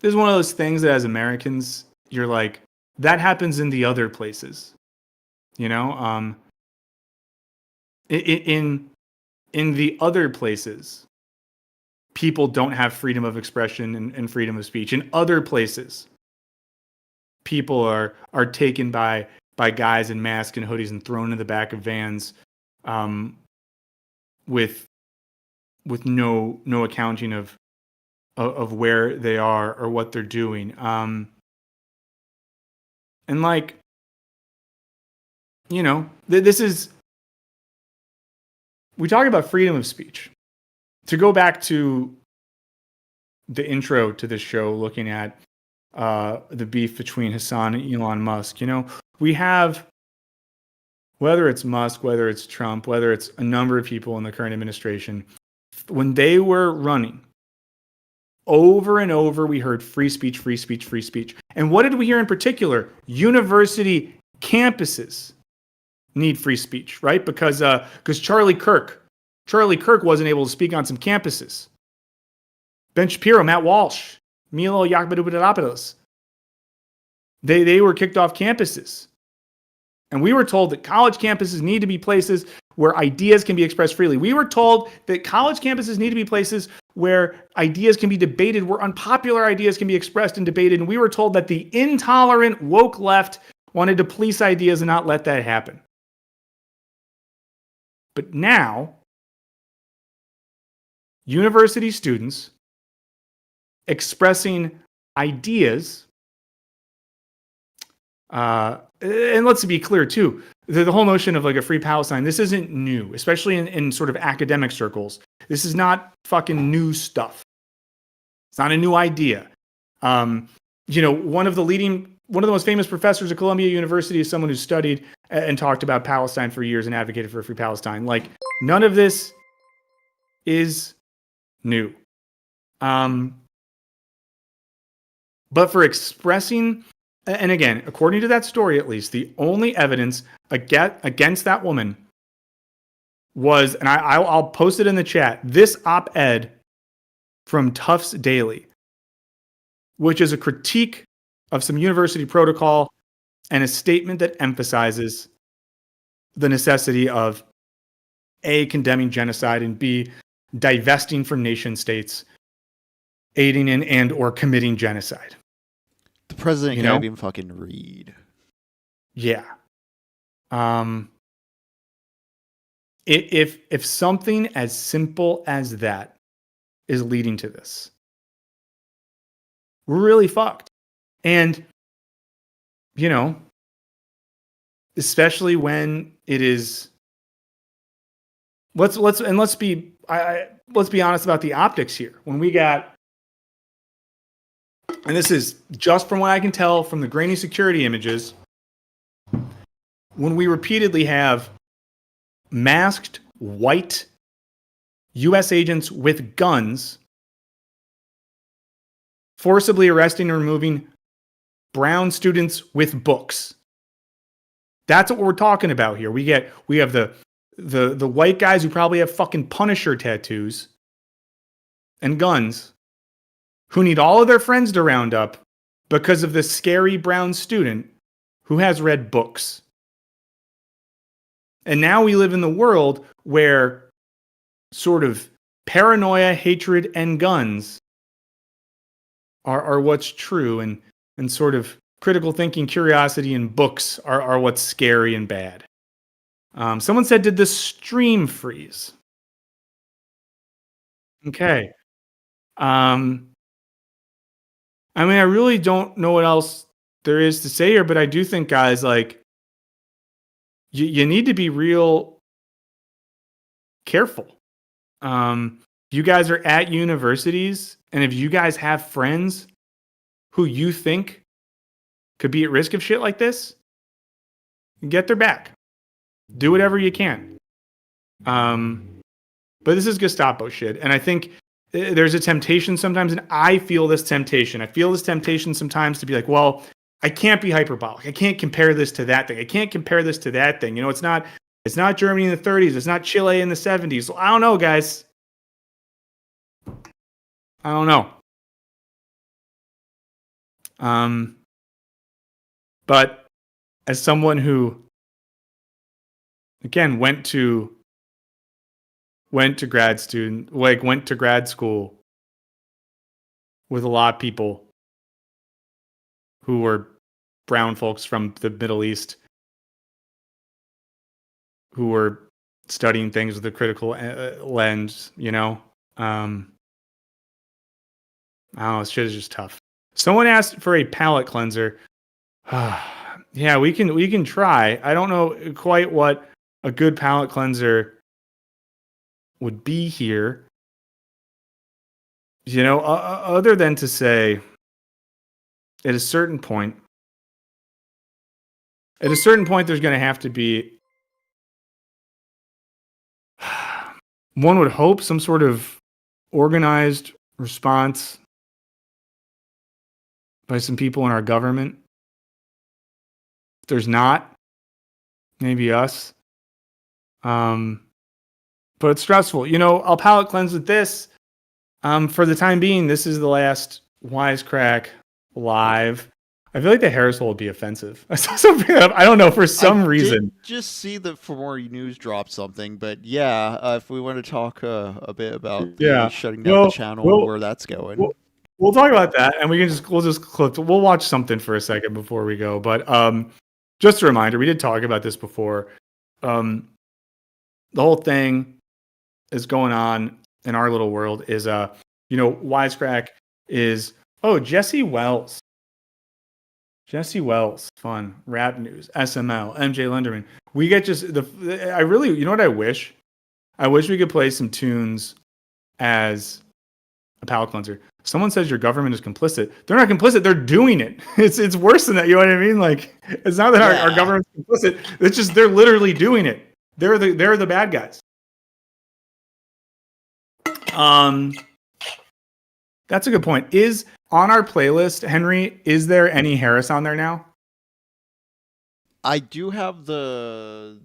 S2: is one of those things that as Americans, you're like, that happens in the other places, you know. In the other places, people don't have freedom of expression and freedom of speech. In other places, people are taken by guys in masks and hoodies and thrown in the back of vans, with no accounting of where they are or what they're doing. And, like, you know, this is, we talk about freedom of speech. To go back to the intro to this show, looking at the beef between Hasan and Elon Musk, you know, we have, whether it's Musk, whether it's Trump, whether it's a number of people in the current administration, when they were running, over and over, we heard free speech, free speech, free speech. And what did we hear in particular? University campuses need free speech, right? Because Charlie Kirk wasn't able to speak on some campuses. Ben Shapiro, Matt Walsh, Milo Yiannopoulos, they were kicked off campuses. And we were told that college campuses need to be places where ideas can be expressed freely. We were told that college campuses need to be places where ideas can be debated, where unpopular ideas can be expressed and debated. And we were told that the intolerant woke left wanted to police ideas and not let that happen. But now, university students expressing ideas, and let's be clear too, the whole notion of like a free Palestine, this isn't new, especially in sort of academic circles. This is not fucking new stuff. It's not a new idea. One of the most famous professors at Columbia University is someone who studied and talked about Palestine for years and advocated for a free Palestine. Like, none of this is new. But for expressing, and again, according to that story at least, the only evidence against that woman was, and I'll post it in the chat, this op-ed from Tufts Daily, which is a critique of some university protocol and a statement that emphasizes the necessity of A, condemning genocide, and B, divesting from nation states, aiding in and or committing genocide.
S1: The president can't even fucking read.
S2: Yeah. If something as simple as that is leading to this, we're really fucked. And, especially when it is, let's be honest about the optics here. When we got, and this is just from what I can tell from the grainy security images, when we repeatedly have masked white U.S. agents with guns forcibly arresting and removing brown students with books. That's what we're talking about here. We have the white guys who probably have fucking Punisher tattoos and guns, who need all of their friends to round up because of this scary brown student who has read books. And now we live in the world where sort of paranoia, hatred, and guns are what's true, and sort of critical thinking, curiosity, and books are what's scary and bad. Someone said, did the stream freeze? Okay. I really don't know what else there is to say here, but I do think, guys, like, you need to be real careful. You guys are at universities, and if you guys have friends who you think could be at risk of shit like this, get their back. Do whatever you can. But this is Gestapo shit, and I think there's a temptation sometimes, and I feel this temptation. I feel this temptation sometimes to be like, well, I can't be hyperbolic. I can't compare this to that thing. I can't compare this to that thing. It's not Germany in the 30s. It's not Chile in the 70s. I don't know, guys. I don't know. But as someone who, again, went to grad school with a lot of people who were brown folks from the Middle East who were studying things with a critical lens, I don't know, this shit is just tough. Someone asked for a palate cleanser. Yeah, we can try. I don't know quite what a good palate cleanser would be here. Other than to say, at a certain point, there's going to have to be, one would hope, some sort of organized response by some people in our government. If there's not, maybe us. But it's stressful. I'll palate cleanse with this. For the time being, this is the last Wisecrack live. I feel like the Harris hole would be offensive. I don't know, for some reason.
S1: Just see that for more news drop something, but yeah, if we want to talk a bit about shutting down the channel, where that's going.
S2: We'll talk about that, and we'll watch something for a second before we go. But just a reminder, we did talk about this before. The whole thing is going on in our little world is Wisecrack is Jesse Wells. Jesse Wells, fun, rap news, SML, MJ Lenderman. We get I really, you know what I wish? I wish we could play some tunes as a palate cleanser. Someone says your government is complicit. They're not complicit. They're doing it. It's worse than that. You know what I mean? Like, it's not that our government's complicit. It's just they're literally doing it. They're the bad guys. That's a good point. Is on our playlist, Henry, is there any Harris on there now?
S1: I do have I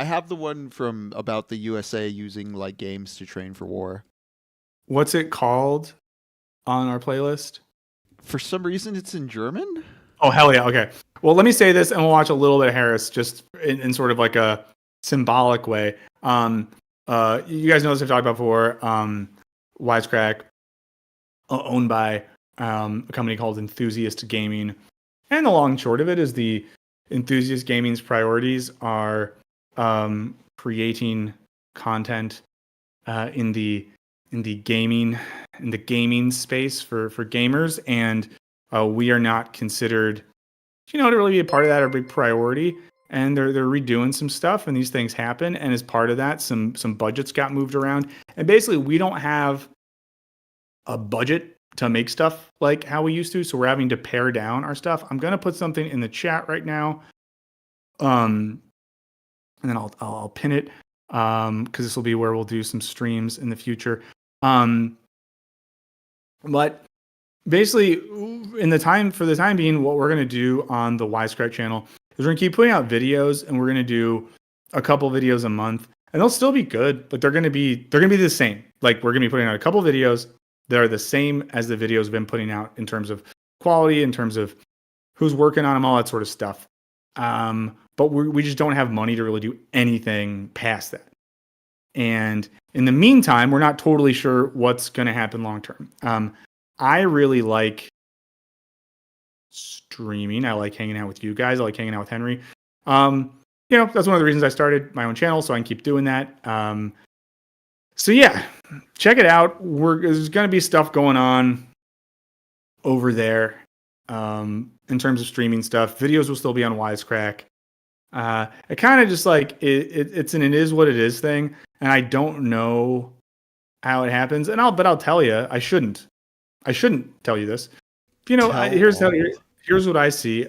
S1: have the one from about the USA using like games to train for war.
S2: What's it called on our playlist?
S1: For some reason, it's in German.
S2: Oh, hell yeah. Okay. Well, let me say this and we'll watch a little bit of Harris just in sort of like a symbolic way. You guys know this I've talked about before. Wisecrack, owned by a company called Enthusiast Gaming. And the long and short of it is the Enthusiast Gaming's priorities are creating content in the gaming space for gamers, and we are not considered, to really be a part of that or a big priority. And they're redoing some stuff, and these things happen. And as part of that, some budgets got moved around, and basically we don't have a budget to make stuff like how we used to, so we're having to pare down our stuff. I'm gonna put something in the chat right now, and then I'll pin it because this will be where we'll do some streams in the future. But basically, for the time being, what we're gonna do on the Wisecrack channel is we're gonna keep putting out videos, and we're gonna do a couple videos a month, and they'll still be good, but they're gonna be the same. Like, we're gonna be putting out a couple videos that are the same as the videos we've been putting out in terms of quality, in terms of who's working on them, all that sort of stuff. But we just don't have money to really do anything past that. And in the meantime, we're not totally sure what's going to happen long term. I really like streaming. I like hanging out with you guys. I like hanging out with Henry. That's one of the reasons I started my own channel, so I can keep doing that. So yeah, check it out. There's going to be stuff going on over there in terms of streaming stuff. Videos will still be on Wisecrack. It kind of just like it's an it is what it is thing, and I don't know how it happens. But I'll tell you, I shouldn't tell you this. Here's what I see.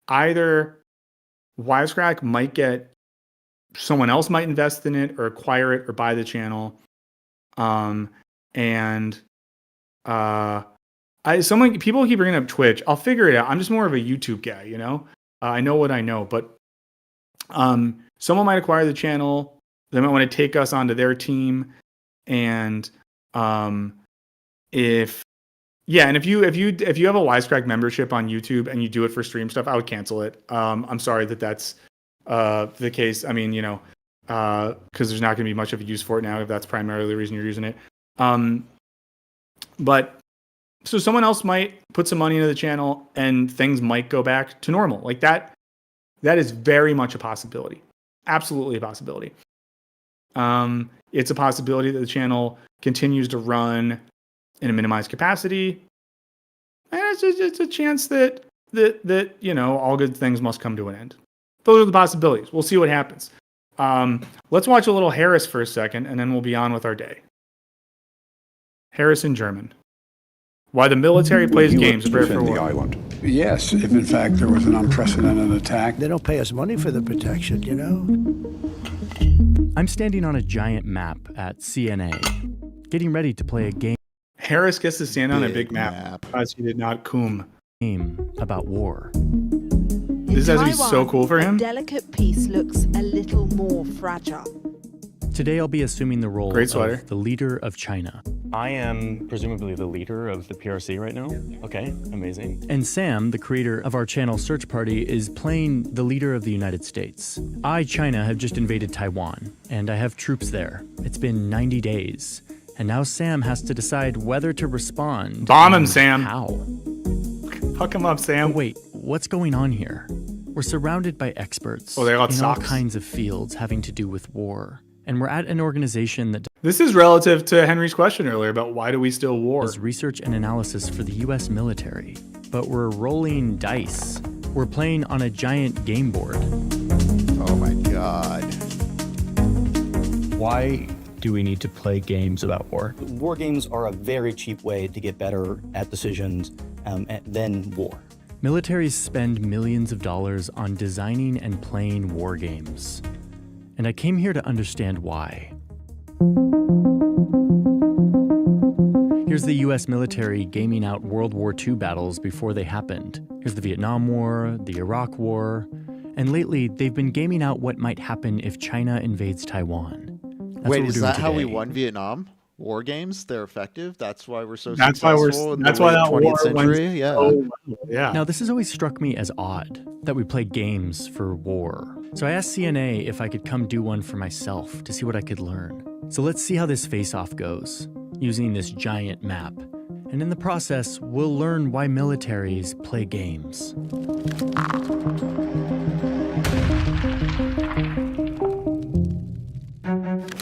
S2: Either Wisecrack might get. Someone else might invest in it or acquire it or buy the channel. People keep bringing up Twitch. I'll figure it out. I'm just more of a YouTube guy, I know what I know, but someone might acquire the channel. They might want to take us onto their team. And if you have a Wisecrack membership on YouTube and you do it for stream stuff, I would cancel it. I'm sorry that's the case. I mean, because there's not going to be much of a use for it now if that's primarily the reason you're using it. But so someone else might put some money into the channel and things might go back to normal. Like that is very much a possibility. Absolutely a possibility. It's a possibility that the channel continues to run in a minimized capacity. And it's a chance that all good things must come to an end. Those are the possibilities. We'll see what happens. Let's watch a little Harris for a second, and then we'll be on with our day. Harris in German. Why the military plays games to prepare for war.
S11: Island. Yes, if in fact there was an unprecedented attack.
S12: They don't pay us money for the protection,
S13: I'm standing on a giant map at CNA, getting ready to play a game.
S2: Harris gets to stand on a big map because he did not cum.
S13: Game about war.
S2: This has to be so cool for him.
S14: A delicate piece looks a little more fragile.
S13: Today I'll be assuming the role of the leader of China. I am presumably the leader of the PRC right now. Okay, amazing.
S3: And Sam, the creator of our channel Search Party, is playing the leader of the United States. I, China, have just invaded Taiwan, and I have troops there. It's been 90 days, and now Sam has to decide whether to respond.
S2: Bomb him, Sam.
S3: How?
S2: Fuck him up, Sam.
S3: But wait, what's going on here? We're surrounded by experts
S2: they got
S3: in
S2: socks.
S3: all kinds of fields having to do with war. And we're at an organization that
S2: This is relative to Henry's question earlier about why do we still war?
S3: does research and analysis for the US military. But we're rolling dice. We're playing on a giant game board.
S1: Oh my God.
S15: Why do we need to play games about war?
S16: War games are a very cheap way to get better at decisions than war.
S3: Militaries spend millions of dollars on designing and playing war games. And I came here to understand why. Here's the US military gaming out World War II battles before they happened. Here's the Vietnam War, the Iraq War, and lately they've been gaming out what might happen if China invades Taiwan. That's
S1: Wait,
S3: what
S1: is
S3: we're
S1: that
S3: doing
S1: how we
S3: today.
S1: won Vietnam? War games, they're effective. That's why we're so
S2: That's why
S1: successful.
S2: that's why that
S1: 20th
S2: war
S1: century.
S2: went
S1: Yeah.
S2: so well. Yeah.
S3: Now, this has always struck me as odd that we play games for war. So I asked CNA if I could come do one for myself to see what I could learn. So let's see how this face-off goes, using this giant map. And in the process, we'll learn why militaries play games.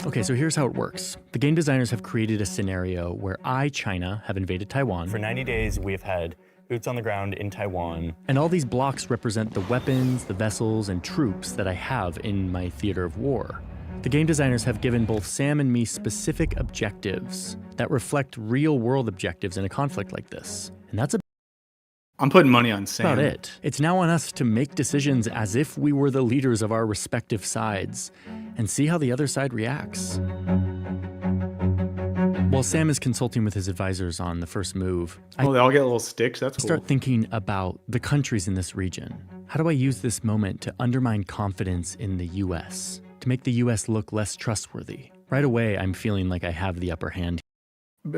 S3: Okay, so here's how it works. The game designers have created a scenario where I, China, have invaded Taiwan.
S13: For 90 days, we've had boots on the ground in Taiwan.
S3: And all these blocks represent the weapons, the vessels, and troops that I have in my theater of war. The game designers have given both Sam and me specific objectives that reflect real-world objectives in a conflict like this. And that's
S2: I'm putting money on Sam.
S3: about it. It's now on us to make decisions as if we were the leaders of our respective sides and see how the other side reacts. While Sam is consulting with his advisors on the first move,
S2: They all get little sticks. That's cool.
S3: start thinking about the countries in this region. How do I use this moment to undermine confidence in the US, to make the US look less trustworthy? Right away, I'm feeling like I have the upper hand.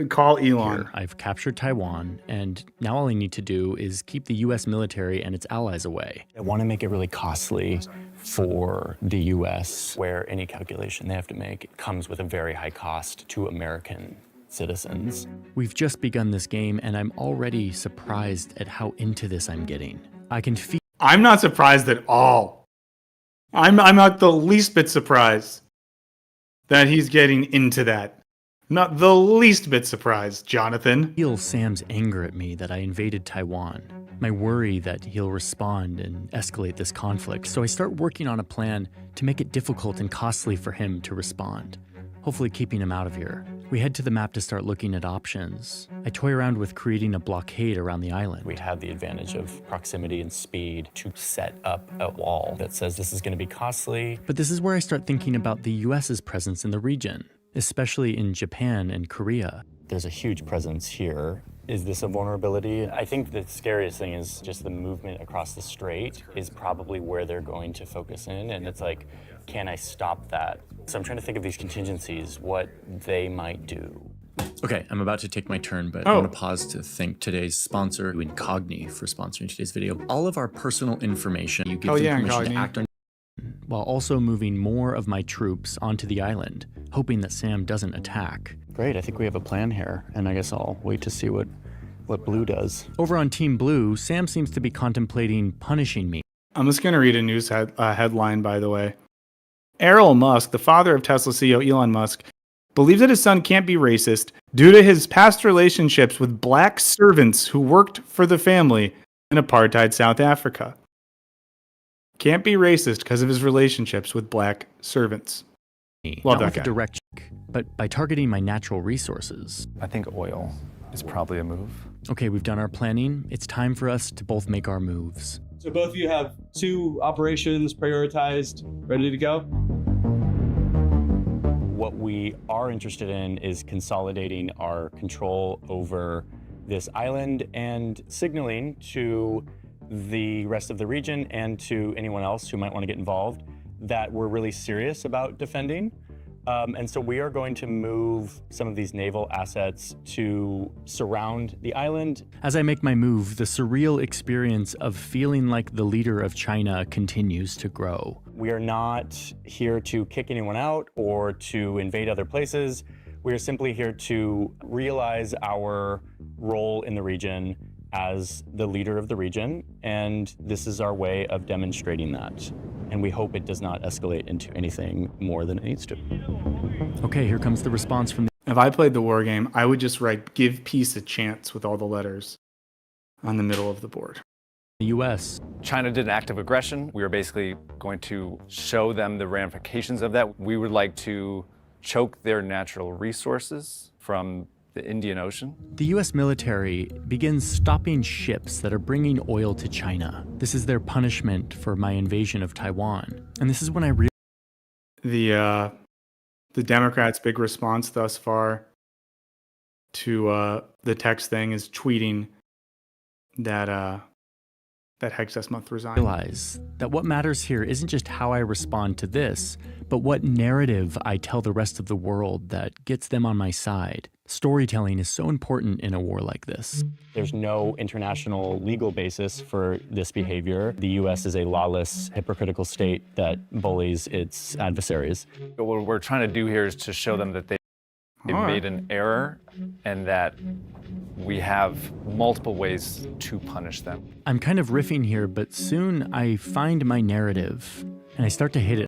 S2: Call Elon.
S3: Here, I've captured Taiwan, and now all I need to do is keep the US military and its allies away.
S13: I want to make it really costly for the US, where any calculation they have to make comes with a very high cost to American citizens.
S3: We've just begun this game, and I'm already surprised at how into this I'm getting. I can feel
S2: I'm not surprised at all. I'm not the least bit surprised that he's getting into that. Not the least bit surprised, Jonathan.
S3: Sam's anger at me that I invaded Taiwan, my worry that he'll respond and escalate this conflict. So I start working on a plan to make it difficult and costly for him to respond, hopefully keeping him out of here. We head to the map to start looking at options. I toy around with creating a blockade around the island.
S13: We have the advantage of proximity and speed to set up a wall that says this is going to be costly.
S3: But this is where I start thinking about the US's presence in the region, especially in Japan and Korea.
S13: There's a huge presence here. Is this a vulnerability? I think the scariest thing is just the movement across the strait is probably where they're going to focus in. And it's like, can I stop that? So I'm trying to think of these contingencies, what they might do.
S3: Okay, I'm about to take my turn, but I want to pause to thank today's sponsor, Incogni, for sponsoring today's video. All of our personal information, you give them permission to act on, while also moving more of my troops onto the island, hoping that Sam doesn't attack.
S13: Great, I think we have a plan here, and I guess I'll wait to see what Blue does.
S3: Over on Team Blue, Sam seems to be contemplating punishing me.
S2: I'm just going to read a news headline, by the way. Elon Musk, the father of Tesla CEO Elon Musk, believes that his son can't be racist due to his past relationships with black servants who worked for the family in apartheid South Africa. Can't be racist because of his relationships with black servants. Love
S3: Not
S2: that
S3: with
S2: guy.
S3: a direct check, but by targeting my natural resources.
S15: I think oil is probably a move.
S3: Okay, we've done our planning. It's time for us to both make our moves.
S10: So both of you have 2 operations prioritized, ready to go?
S13: What we are interested in is consolidating our control over this island and signaling to the rest of the region and to anyone else who might want to get involved that we're really serious about defending And so we are going to move some of these naval assets to surround the island.
S15: As I make my move, the surreal experience of feeling like the leader of China continues to grow.
S13: We are not here to kick anyone out or to invade other places. We are simply here to realize our role in the region as the leader of the region, and this is our way of demonstrating that. And we hope it does not escalate into anything more than it needs to.
S15: Okay, here comes the response from the...
S2: If I played the war game, I would just write "give peace a chance" with all the letters on the middle of the board.
S15: The U.S.
S17: China did an act of aggression. We are basically going to show them the ramifications of that. We would like to choke their natural resources from the Indian Ocean.
S15: The U.S. military begins stopping ships that are bringing oil to China. This is their punishment for my invasion of Taiwan. And this is when I realized
S2: the Democrats' big response thus far to the text thing is tweeting that Hexas must resign.
S15: that what matters here isn't just how I respond to this, but what narrative I tell the rest of the world that gets them on my side. Storytelling is so important in a war like this.
S13: There's no international legal basis for this behavior. The U.S. is a lawless, hypocritical state that bullies its adversaries.
S17: What we're trying to do here is to show them that they've made an error and that we have multiple ways to punish them.
S15: I'm kind of riffing here, but soon I find my narrative and I start to hit it.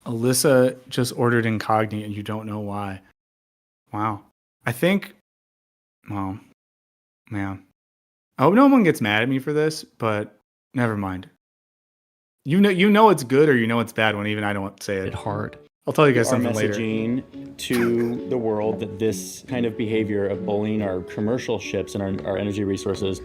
S2: Alyssa just ordered incognito and you don't know why. Wow. I think, well, man. I hope no one gets mad at me for this, but never mind. You know it's good or you know it's bad when even I don't say it.
S15: Hard.
S2: I'll tell you guys something later.
S13: Messaging to the world that this kind of behavior of bullying our commercial ships and our energy resources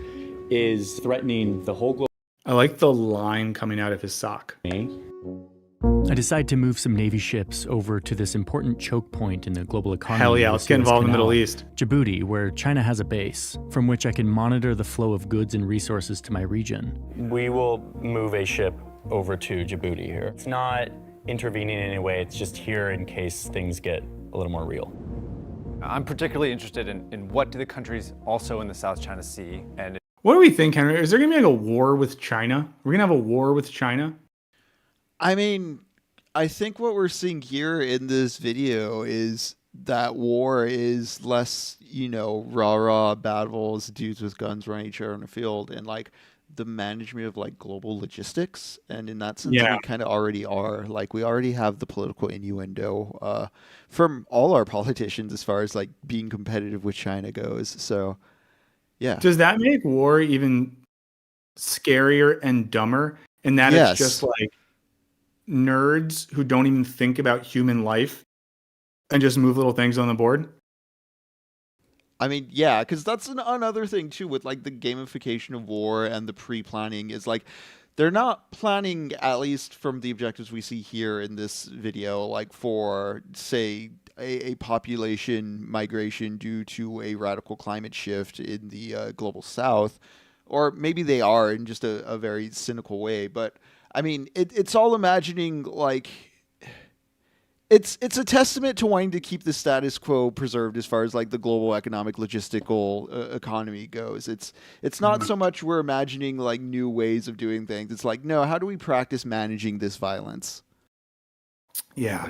S13: is threatening the whole global.
S2: I like the line coming out of his sock.
S15: I decide to move some Navy ships over to this important choke point in the global economy.
S2: Hell yeah, let's get involved in the Middle East.
S15: Djibouti, where China has a base, from which I can monitor the flow of goods and resources to my region.
S13: We will move a ship over to Djibouti here. It's not intervening in any way, it's just here in case things get a little more real.
S17: I'm particularly interested in what do the countries also in the South China Sea and...
S2: What do we think, Henry? Is there going to be like a war with China? We're going to have a war with China?
S1: I mean, I think what we're seeing here in this video is that war is less, rah-rah battles, dudes with guns running each other on the field, and like the management of like global logistics. And in that sense, we kind of already are. Like we already have the political innuendo from all our politicians as far as like being competitive with China goes. So, yeah.
S2: Does that make war even scarier and dumber in that it's just like nerds who don't even think about human life and just move little things on the board?
S1: I mean, yeah, because that's another thing too with like the gamification of war and the pre-planning is like they're not planning, at least from the objectives we see here in this video, like for say a population migration due to a radical climate shift in the global south, or maybe they are in just a very cynical way, but I mean, it's all imagining like it's a testament to wanting to keep the status quo preserved as far as like the global economic logistical economy goes. It's not so much we're imagining like new ways of doing things. It's like, no, how do we practice managing this violence?
S2: Yeah.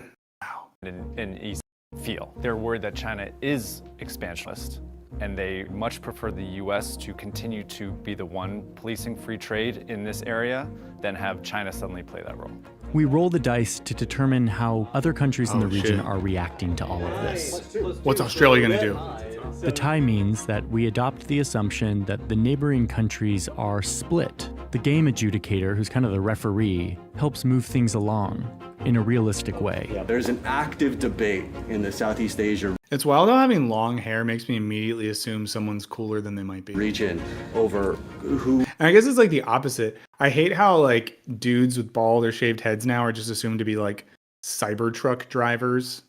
S17: In East feel. They're worried that China is expansionist, and they much prefer the U.S. to continue to be the one policing free trade in this area than have China suddenly play that role.
S15: We roll the dice to determine how other countries in the region are reacting to all of this.
S2: What's Australia going to do?
S15: The tie means that we adopt the assumption that the neighboring countries are split. The game adjudicator, who's kind of the referee, helps move things along in a realistic way.
S18: Yeah, there's an active debate in the Southeast Asia
S2: It's wild how having long hair makes me immediately assume someone's cooler than they might be.
S18: Region over who.
S2: And I guess it's like the opposite. I hate how like dudes with bald or shaved heads now are just assumed to be like Cybertruck drivers.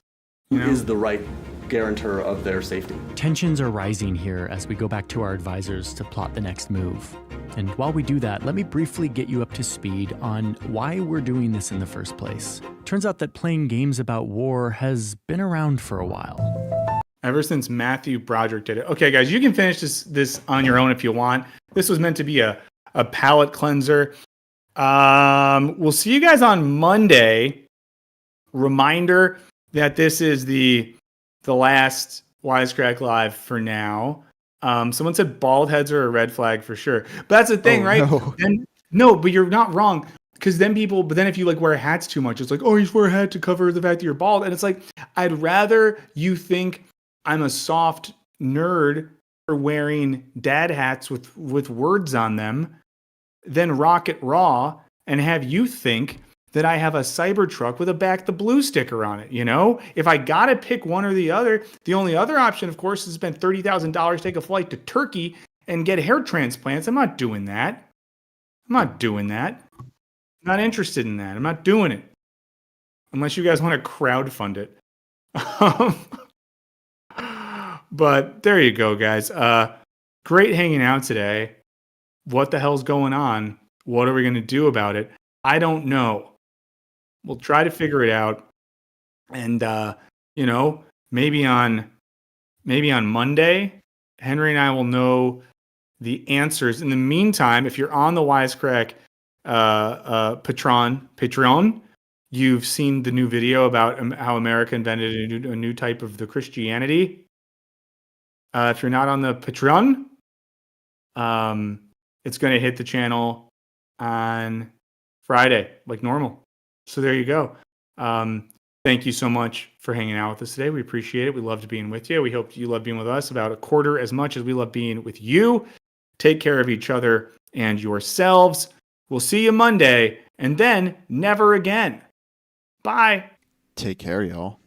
S18: Who is the right guarantor of their safety?
S15: Tensions are rising here as we go back to our advisors to plot the next move. And while we do that, let me briefly get you up to speed on why we're doing this in the first place. Turns out that playing games about war has been around for a while.
S2: Ever since Matthew Broderick did it. Okay, guys, you can finish this on your own if you want. This was meant to be a palate cleanser. We'll see you guys on Monday. Reminder that this is the last Wisecrack Live for now. Someone said bald heads are a red flag for sure. But that's the thing, right? No, but you're not wrong. Because then if you like wear hats too much, it's like, oh, you wear a hat to cover the fact that you're bald. And it's like, I'd rather you think I'm a soft nerd for wearing dad hats with words on them than rock it raw and have you think that I have a Cybertruck with a Back the Blue sticker on it, you know? If I gotta pick one or the other, the only other option, of course, is to spend $30,000, take a flight to Turkey and get hair transplants. I'm not doing that. I'm not interested in that. I'm not doing it. Unless you guys want to crowdfund it. But there you go, guys. Great hanging out today. What the hell's going on? What are we going to do about it? I don't know. We'll try to figure it out. And, maybe on Monday, Henry and I will know the answers. In the meantime, if you're on the Wisecrack Patreon, you've seen the new video about how America invented a new type of the Christianity. If you're not on the Patreon, it's going to hit the channel on Friday, like normal. So there you go. Thank you so much for hanging out with us today. We appreciate it. We loved being with you. We hope you love being with us about a quarter as much as we love being with you. Take care of each other and yourselves. We'll see you Monday, and then never again. Bye.
S1: Take care, y'all.